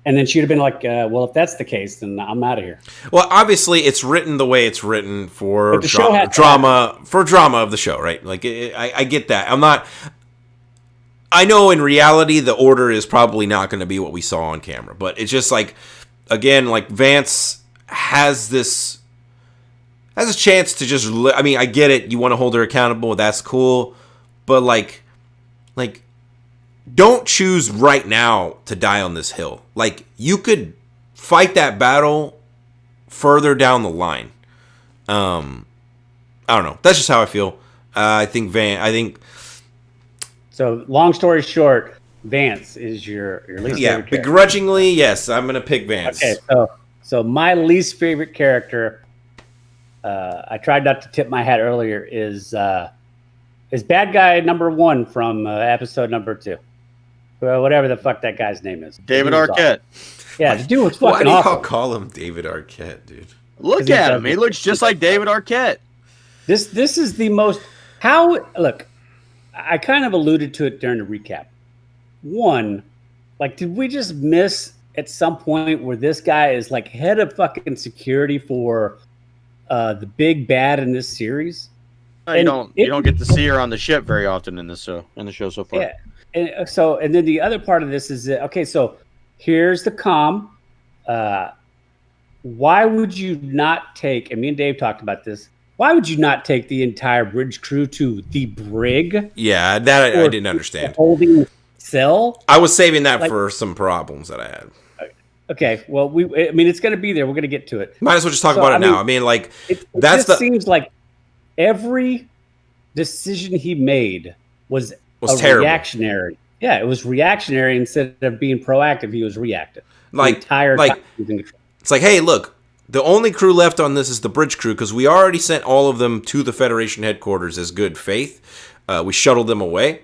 And then she'd have been like, well, if that's the case, then I'm out of here. Well, obviously it's written the way it's written for drama of the show, right? Like I get that. I know in reality the order is probably not going to be what we saw on camera, but it's just like, again, like Vance has a chance to just, I mean, I get it. You want to hold her accountable. That's cool. But like, don't choose right now to die on this hill. Like, you could fight that battle further down the line. I don't know. That's just how I feel. So, long story short, Vance is your least favorite character. Begrudgingly, yes, I'm going to pick Vance. Okay, so my least favorite character, I tried not to tip my hat earlier, is bad guy number 1 from episode number 2. Whatever the fuck that guy's name is. David Arquette. Awesome. Yeah, the dude was fucking Why do awful. y'all call him David Arquette, dude? Look at him. He looks just like David Arquette. This is the most... Look, I kind of alluded to it during the recap. One, like, did we just miss at some point where this guy is like head of fucking security for the big bad in this series? You don't get to see her on the ship very often in the show so far. Yeah. And then the other part of this is that, okay, so here's the comm. Why would you not take, and me and Dave talked about this, why would you not take the entire bridge crew to the brig? Yeah, that I didn't understand. Holding cell? I was saving that for some problems that I had. Okay, well, it's going to be there. We're going to get to it. Might as well just talk about it now. I mean, like, it seems like every decision he made was terrible. Reactionary. Yeah, it was reactionary instead of being proactive. He was reactive. Like, the entire like time he was in control. it's like, hey, look, the only crew left on this is the bridge crew because we already sent all of them to the Federation headquarters as good faith. We shuttled them away.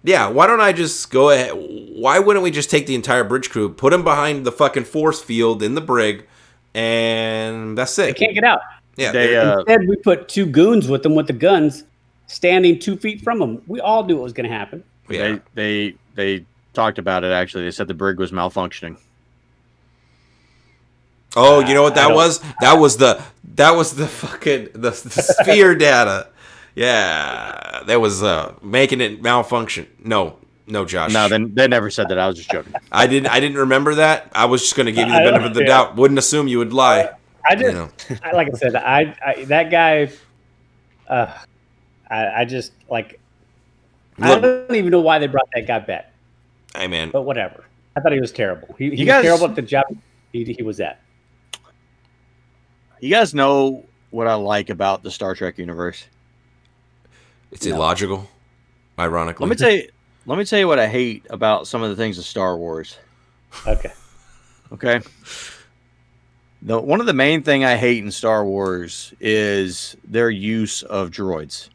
Yeah, why don't I just go ahead? Why wouldn't we just take the entire bridge crew, put them behind the fucking force field in the brig, and that's They it? can't get out. Yeah, Instead, we put 2 goons with them with the guns, standing 2 feet from them. We all knew what was going to happen. yeah. They talked about it actually. They said the brig was malfunctioning. Oh, you know what that I was? That was the fucking the sphere data. Yeah, that was making it malfunction. No, Josh. No, they never said that. I was just joking. I didn't remember that. I was just gonna give you the benefit of the doubt. Wouldn't assume you would lie. I just, You know. like I said, I that guy. I just like. I Look, don't even know why they brought that guy back, hey man, but whatever. I thought he was terrible. He was guys- terrible at the job he was at. You guys know what I like about the Star Trek universe? it's illogical. Ironically, Let me tell you what I hate about some of the things of Star Wars. Okay. Okay. One of the main thing I hate in Star Wars is their use of droids.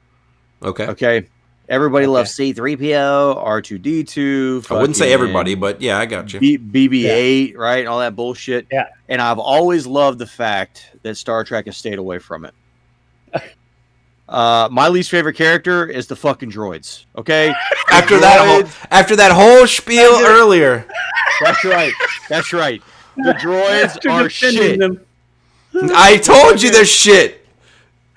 okay. Okay. Everybody loves C-3PO, R2-D2. I wouldn't say fucking everybody, but yeah, I got you. BB-8, right? All that bullshit. Yeah. And I've always loved the fact that Star Trek has stayed away from it. My least favorite character is the fucking droids. Okay. After that whole spiel earlier, That's right. That's right. The droids After are defending shit. them. I told you they're shit.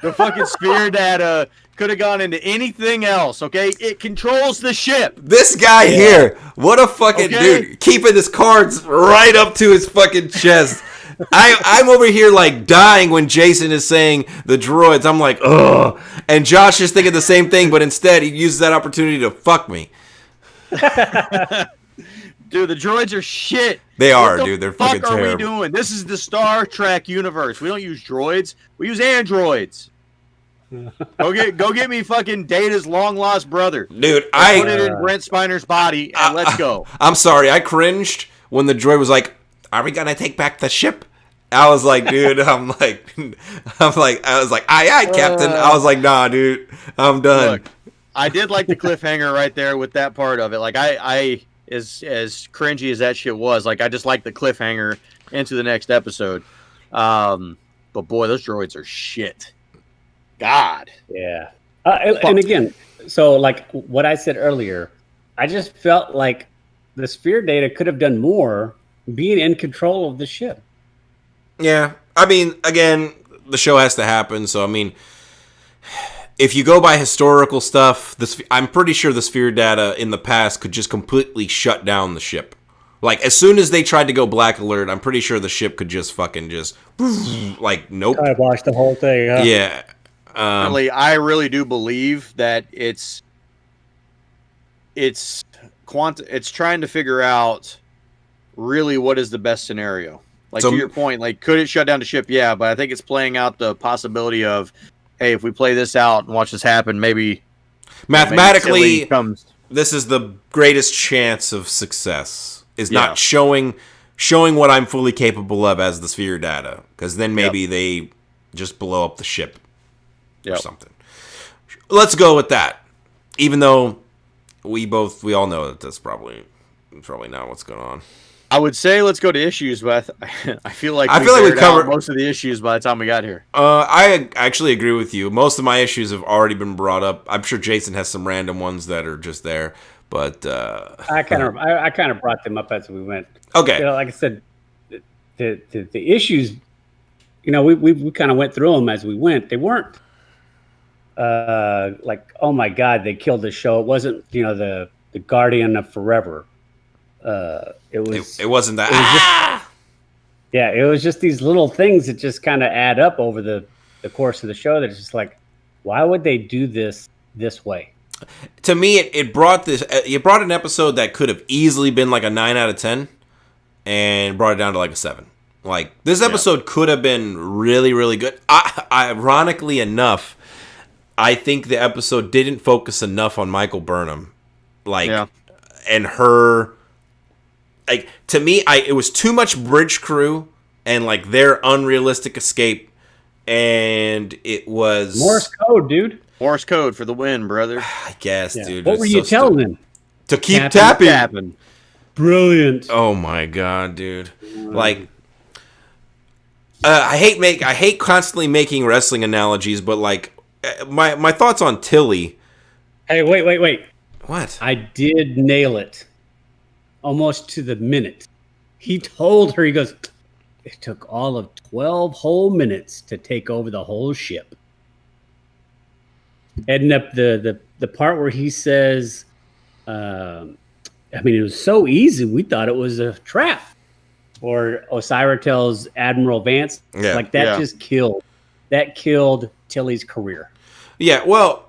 The fucking sphere data could have gone into anything else. Okay. It controls the ship. This guy here, what a fucking Okay. dude, keeping his cards right up to his fucking chest. I'm over here like dying when Jason is saying the droids. I'm like, ugh. And Josh is thinking the same thing, but instead he uses that opportunity to fuck me. Dude, the droids are shit. They are, What the dude. They're fuck fucking are terrible. we doing? This is the Star Trek universe. We don't use droids. We use androids. Go get me fucking Data's long lost brother. Dude, Put it in Brent Spiner's body and let's go. I'm sorry, I cringed when the droid was like, "Are we gonna take back the ship?" I was like, dude, I was like, aye, Captain. I was like, nah, dude, I'm done. Look, I did like the cliffhanger right there with that part of it. Like I as cringy as that shit was, like I just like the cliffhanger into the next episode. But boy, those droids are shit. God. Yeah. And again, so like what I said earlier, I just felt like the sphere data could have done more being in control of the ship. Yeah, I mean, again, the show has to happen. So I mean, if you go by historical stuff, I'm pretty sure the sphere data in the past could just completely shut down the ship. Like as soon as they tried to go black alert, I'm pretty sure the ship could just fucking just like nope. I watched the whole thing. Huh? Yeah. I really do believe that it's trying to figure out really what is the best scenario. Like So- to your point, like could it shut down the ship? Yeah, but I think it's playing out the possibility of, hey, if we play this out and watch this happen, maybe Mathematically, Tilly comes. this is the greatest chance of success. Is Yeah. not showing what I'm fully capable of as the sphere data, because then maybe they just blow up the ship or Yep. something. Let's go with that. Even though we all know that that's probably not what's going on. I would say let's go to issues, but I feel like we aired out covered- most of the issues by the time we got here. I actually agree with you. Most of my issues have already been brought up. I'm sure Jason has some random ones that are just there, but I kind of brought them up as we went. okay. You know, like I said, the issues, you know, we kind of went through them as we went. They weren't like, oh my God, they killed the show. It wasn't, you know, the Guardian of Forever. It wasn't that. Yeah, it was just these little things that just kind of add up over the course of the show. That it's just like, why would they do this way? To me, it brought an episode that could have easily been like a 9 out of 10 and brought it down to like a 7. Like this episode could have been really, really good. Ironically enough, I think the episode didn't focus enough on Michael Burnham. Like and her, like, to me, it was too much bridge crew and like their unrealistic escape, and it was Morse code, dude. Morse code for the win, brother. I guess, dude. What were you telling him? To keep Tapping. tapping. Brilliant. Oh my god, dude! Like, I hate constantly making wrestling analogies, but like, my thoughts on Tilly. Hey, wait. What? I did nail it, almost to the minute. He told her, he goes, it took all of 12 whole minutes to take over the whole ship. And the part where he says, I mean, it was so easy. We thought it was a trap. Or Osira tells Admiral Vance, like that just killed Tilly's career. Yeah, well,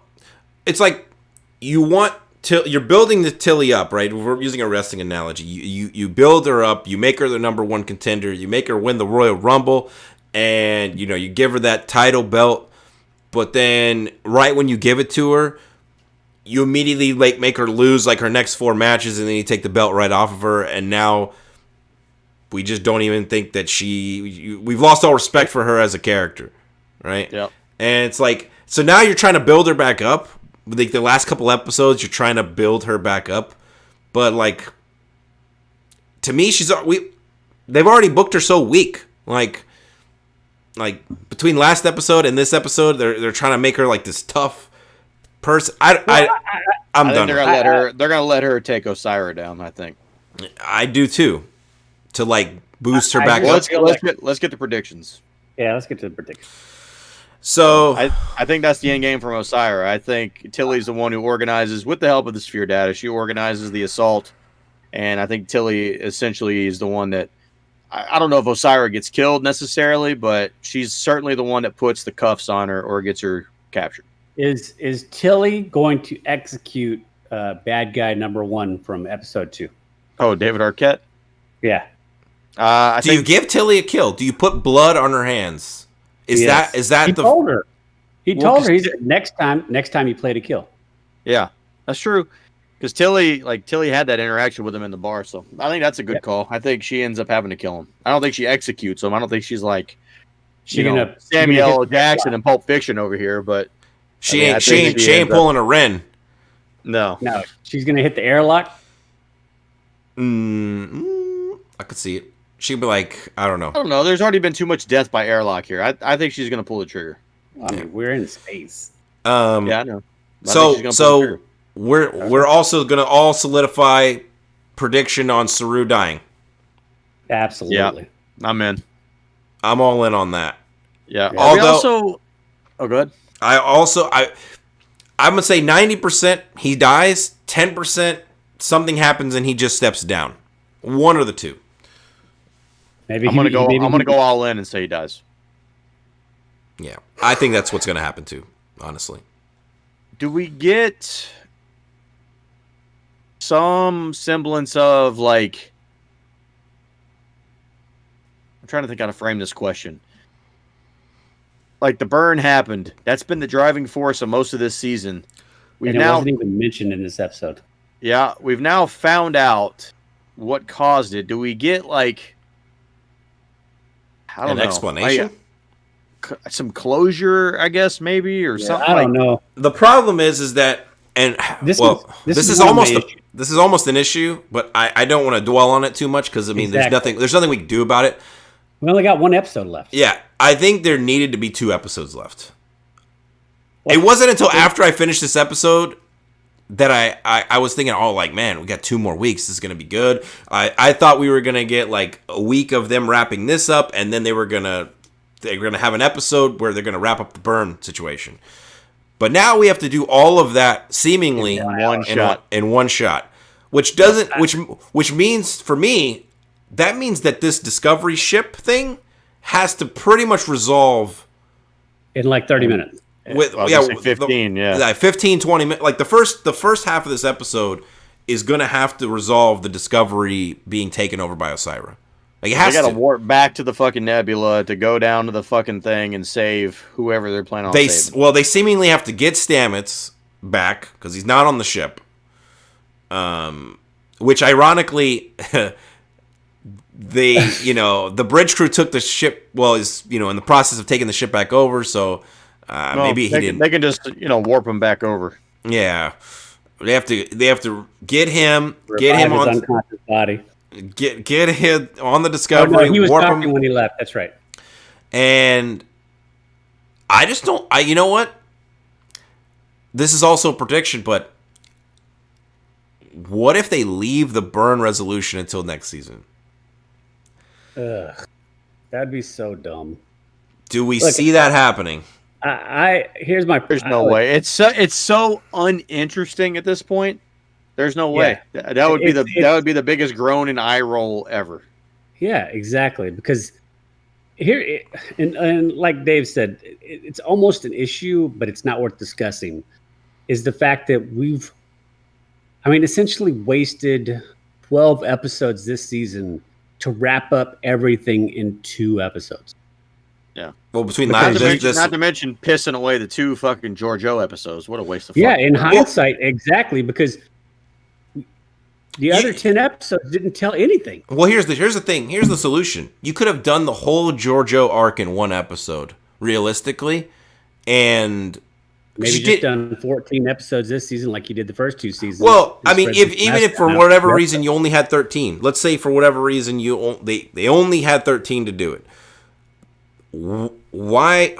it's like you're building the Tilly up, right? We're using a wrestling analogy. You build her up, you make her the number one contender, you make her win the Royal Rumble, and you give her that title belt. But then, right when you give it to her, you immediately like make her lose like her next 4 matches, and then you take the belt right off of her, and now we just don't even think that we've lost all respect for her as a character, right? Yep. And it's like, so now you're trying to build her back up. Like the last couple episodes, you're trying to build her back up, but like, to me, they've already booked her so weak. Like between last episode and this episode, they're trying to make her like this tough person. I'm done. They're gonna let her take Osira down. I think. I do too, to like boost her back up. Let's get the predictions. Yeah, let's get to the predictions. So I think that's the end game from Osira. I think Tilly's the one who organizes, with the help of the Sphere Data. She organizes the assault, and I think Tilly essentially is the one that. I don't know if Osira gets killed necessarily, but she's certainly the one that puts the cuffs on her or gets her captured. Is Tilly going to execute bad guy number 1 from episode 2? Oh, David Arquette? Yeah. Do you give Tilly a kill? Do you put blood on her hands? Is that he told her? He told her. He said, next time you play to kill. Yeah, that's true. Because Tilly had that interaction with him in the bar, so I think that's a good call. I think she ends up having to kill him. I don't think she executes him. I don't think she's like Samuel L. Jackson in Pulp Fiction over here, but she ain't pulling a Ren. No, she's gonna hit the airlock. I could see it. She'd be like, I don't know. There's already been too much death by airlock here. I think she's gonna pull the trigger. I mean, we're in space. Yeah, I know. So we're also gonna all solidify prediction on Saru dying. Absolutely. Yeah, I'm in. I'm all in on that. Yeah. Although, go ahead. I'm gonna say 90% he dies, 10% something happens and he just steps down. One or the two. Maybe I'm gonna go all in and say he dies. Yeah, I think that's what's gonna happen too. Honestly. Do we get some semblance of like? I'm trying to think how to frame this question. Like the burn happened. That's been the driving force of most of this season. It wasn't even mentioned in this episode. Yeah, we've now found out what caused it. Do we get like an explanation? Some closure, I guess, maybe, or something. I don't know. The problem is that, and this is almost an issue, but I don't want to dwell on it too much because I mean, there's nothing we can do about it. We only got 1 episode left. Yeah, I think there needed to be 2 episodes left. It wasn't until after I finished this episode that I was thinking, oh, like, man, we got 2 more weeks. This is going to be good. I thought we were going to get like a week of them wrapping this up, and then they're going to have an episode where they're going to wrap up the burn situation. But now we have to do all of that seemingly in one shot, which doesn't, which means for me, that means that this Discovery ship thing has to pretty much resolve in like 30 minutes. 15, 20 minutes. Like the first half of this episode is going to have to resolve the Discovery being taken over by Osira. Like it has they got to warp back to the fucking nebula to go down to the fucking thing and save whoever they're planning on saving. Well, they seemingly have to get Stamets back because he's not on the ship. which ironically, the bridge crew took the ship. Well, is in the process of taking the ship back over. So maybe he didn't. They can just warp him back over. Yeah, they have to get him Revive his on unconscious body. Get him on the Discovery. He was warp talking him, when he left. That's right. and I just don't. You know what? This is also a prediction, but what if they leave the burn resolution until next season? Ugh, that'd be so dumb. Do we see that happening? Here's my. There's no way. It's so uninteresting at this point. There's no way. That would be the biggest groan and eye roll ever. Yeah, exactly. Because here, and like Dave said, it's almost an issue, but it's not worth discussing. Is the fact that we've, essentially wasted 12 episodes this season to wrap up everything in 2 episodes. Yeah. Well, between not that, to mention pissing away the 2 fucking Georgiou episodes. What a waste of. Yeah, in hindsight, exactly, because the other 10 episodes didn't tell anything. Well, here's the thing. Here's the solution. You could have done the whole Georgiou arc in 1 episode, realistically, and maybe just done 14 episodes this season like you did the first 2 seasons. Well, if for whatever reason you only had 13, let's say for whatever reason they only had 13 to do it. Why?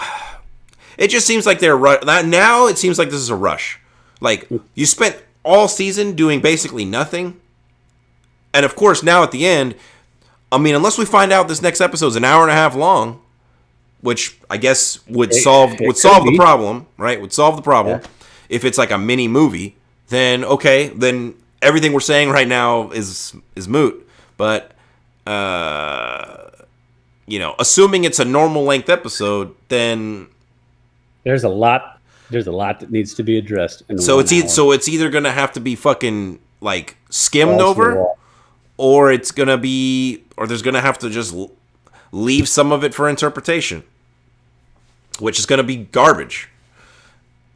It just seems like they're now. It seems like this is a rush. Like you spent all season doing basically nothing, and of course now at the end, unless we find out this next episode is an hour and a half long, which I guess would solve the problem, right? Would solve the problem. Yeah. If it's like a mini movie, then okay, then everything we're saying right now is moot. But assuming it's a normal length episode, then there's a lot that needs to be addressed. So it's either gonna have to be fucking like skimmed over, or there's gonna have to just leave some of it for interpretation, which is gonna be garbage.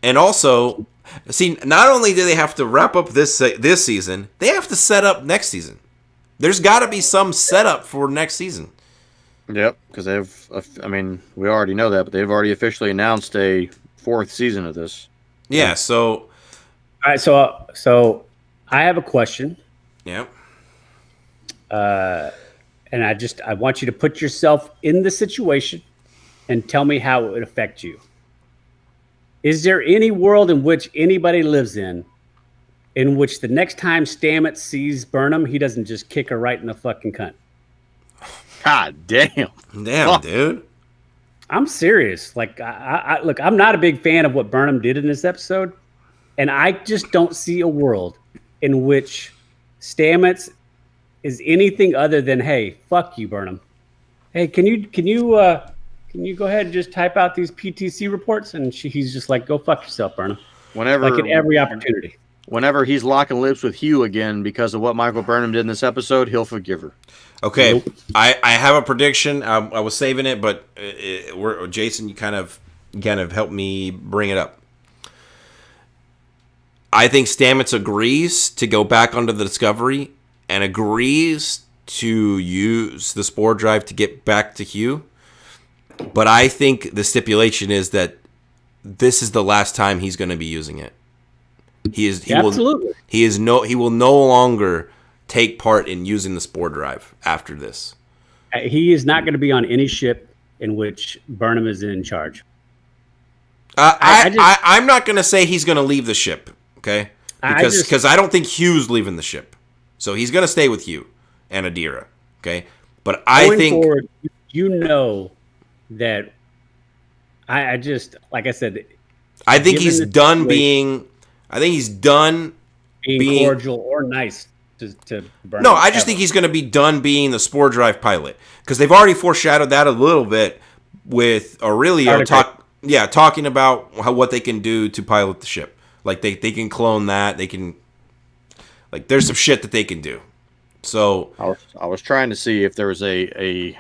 And also, see, not only do they have to wrap up this season, they have to set up next season. There's got to be some setup for next season. Yep, because we already know that, but they've already officially announced a 4th season of this. Yeah, so... All right, so I have a question. Yeah. And I want you to put yourself in the situation and tell me how it would affect you. Is there any world in which anybody lives in which the next time Stamets sees Burnham, he doesn't just kick her right in the fucking cunt? God damn. Damn, dude. I'm serious. Like, look, I'm not a big fan of what Burnham did in this episode, and I just don't see a world in which Stamets is anything other than, hey, fuck you, Burnham. Hey, can you go ahead and just type out these PTC reports? And he's just like, go fuck yourself, Burnham. Like at every opportunity. Whenever he's locking lips with Hugh again because of what Michael Burnham did in this episode, he'll forgive her. Okay, nope. I have a prediction. I was saving it, but Jason, you kind of helped me bring it up. I think Stamets agrees to go back onto the Discovery and agrees to use the spore drive to get back to Hugh. But I think the stipulation is that this is the last time he's going to be using it. He will no longer take part in using the spore drive after this. He is not going to be on any ship in which Burnham is in charge. I'm not going to say he's going to leave the ship, okay? Because I don't think Hugh's leaving the ship. So he's going to stay with Hugh and Adira, okay? But I think forward, that I just, like I said, I think he's done being cordial or nice to Burnham. No, I just think he's going to be done being the spore drive pilot, because they've already foreshadowed that a little bit with Aurelio talking about what they can do to pilot the ship. Like they can clone that. They can, like, there's some shit that they can do. So I was trying to see if there was a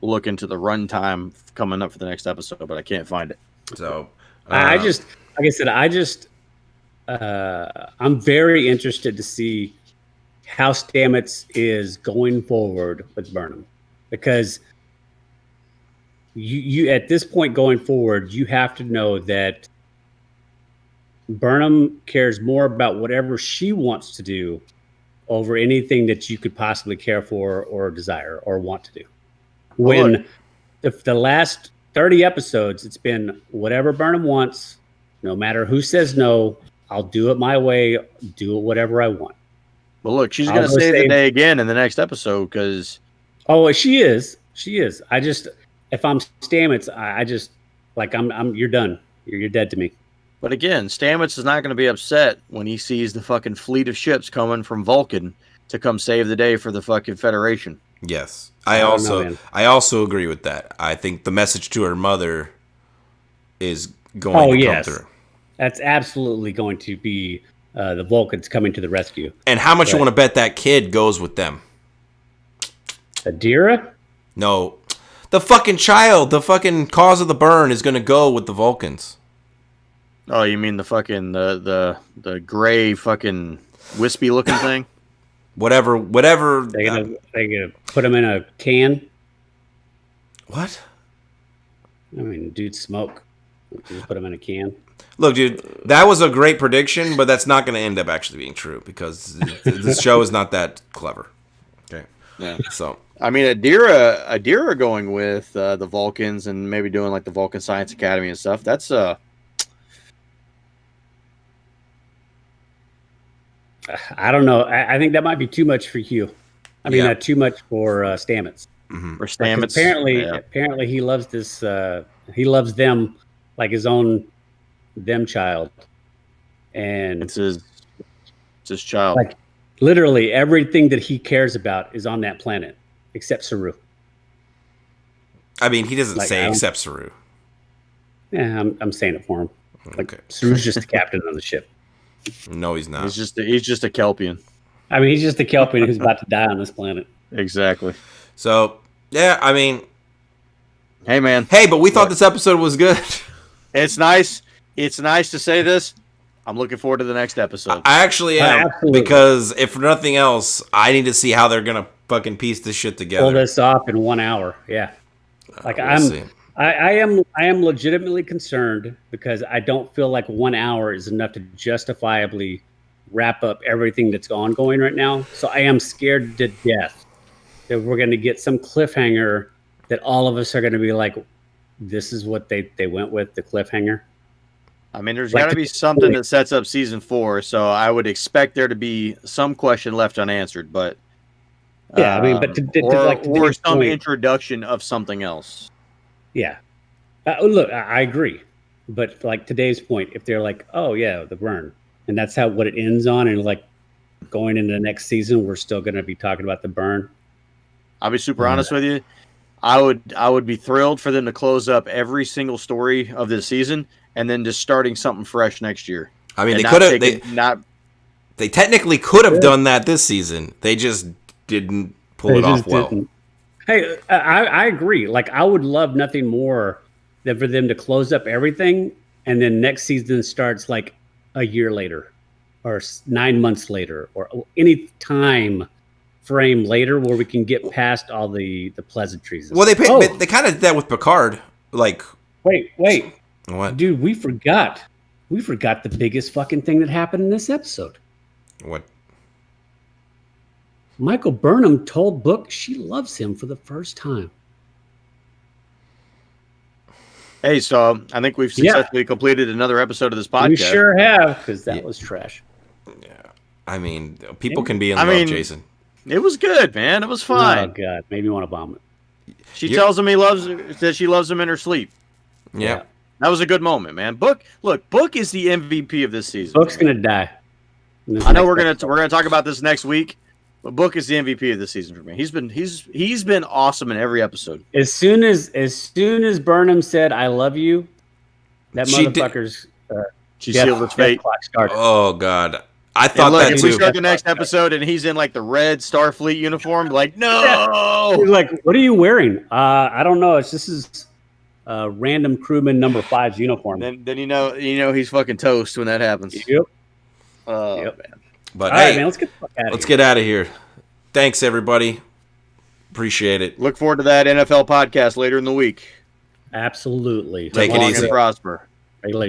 look into the runtime coming up for the next episode, but I can't find it. So I'm very interested to see how Stamets is going forward with Burnham, because you at this point going forward, you have to know that Burnham cares more about whatever she wants to do over anything that you could possibly care for or desire or want to do. When the last 30 episodes, it's been whatever Burnham wants, no matter who says no, I'll do it my way, do it whatever I want. Well, look, she's going to save the day again in the next episode because... Oh, she is. She is. I just, if I'm Stamets, I just, like, you're done. You're dead to me. But again, Stamets is not going to be upset when he sees the fucking fleet of ships coming from Vulcan to come save the day for the fucking Federation. Yes. I also agree with that. I think the message to her mother is going to come through. That's absolutely going to be the Vulcans coming to the rescue. And how much you want to bet that kid goes with them? Adira? No. The fucking child, the fucking cause of the burn is going to go with the Vulcans. Oh, you mean the fucking the gray fucking wispy looking thing? Whatever. They gonna put him in a can. What? I mean, dude, smoke. Just put him in a can. Look, dude, that was a great prediction, but that's not going to end up actually being true because this show is not that clever. Okay. Yeah. So I mean, Adira going with the Vulcans and maybe doing like the Vulcan Science Academy and stuff. That's I don't know. I think that might be too much for Hugh. I mean, too much for Stamets. Mm-hmm. For Stamets, apparently he loves this. He loves them like his own child, and it's his child. Like literally everything that he cares about is on that planet except Saru. I mean, he doesn't say except Saru. Yeah, I'm saying it for him. Like Okay. Saru's just the captain of the ship. No, he's not. He's just a Kelpian. I mean, he's just a Kelpian who's about to die on this planet. Exactly. So, yeah, I mean... Hey, man. Hey, but we thought this episode was good. It's nice. It's nice to say this. I'm looking forward to the next episode. I actually am. Absolutely. Because, if for nothing else, I need to see how they're going to fucking piece this shit together. Pull this off in 1 hour. Yeah. Like, I am legitimately concerned because I don't feel like 1 hour is enough to justifiably wrap up everything that's ongoing right now. So I am scared to death that we're going to get some cliffhanger that all of us are going to be like, this is what they went with, the cliffhanger. I mean, there's got to be something that sets up season 4, so I would expect there to be some question left unanswered. But yeah, I mean, but or some introduction of something else. Yeah. Look, I agree. But like today's point, if they're like, oh, yeah, the burn, and that's what it ends on, and like going into the next season, we're still going to be talking about the burn. I'll be super honest with you. I would be thrilled for them to close up every single story of this season and then just starting something fresh next year. I mean, they could have. They technically could have done that this season. They just didn't pull it off well. Didn't. Hey, I agree. Like, I would love nothing more than for them to close up everything, and then next season starts like a year later, or 9 months later, or any time frame later where we can get past all the pleasantries. Well, they kind of did that with Picard. Like, wait, what, dude? We forgot the biggest fucking thing that happened in this episode. What? Michael Burnham told Book she loves him for the first time. Hey, so I think we've successfully completed another episode of this podcast. We sure have, because that was trash. Yeah, I mean, people can be in love, Jason. It was good, man. It was fine. Oh God, made me want to bomb it. She tells him that she loves him in her sleep. Yeah. That was a good moment, man. Book is the MVP of this season. Book's gonna die. I know we're gonna talk about this next week, but Book is the MVP of this season for me. He's been awesome in every episode. As soon as Burnham said "I love you," that motherfucker's she sealed his fate. Oh God. I thought that too. If we start the next episode and he's in like the red Starfleet uniform, like no. He's like, "What are you wearing?" I don't know. This is random crewman number 5's uniform. Then you know he's fucking toast when that happens. Yep. Man. But All hey, right, man, let's get the fuck out of let's here. get out of here. Thanks, everybody. Appreciate it. Look forward to that NFL podcast later in the week. Absolutely. Take Live it long easy. and prosper. Regulation.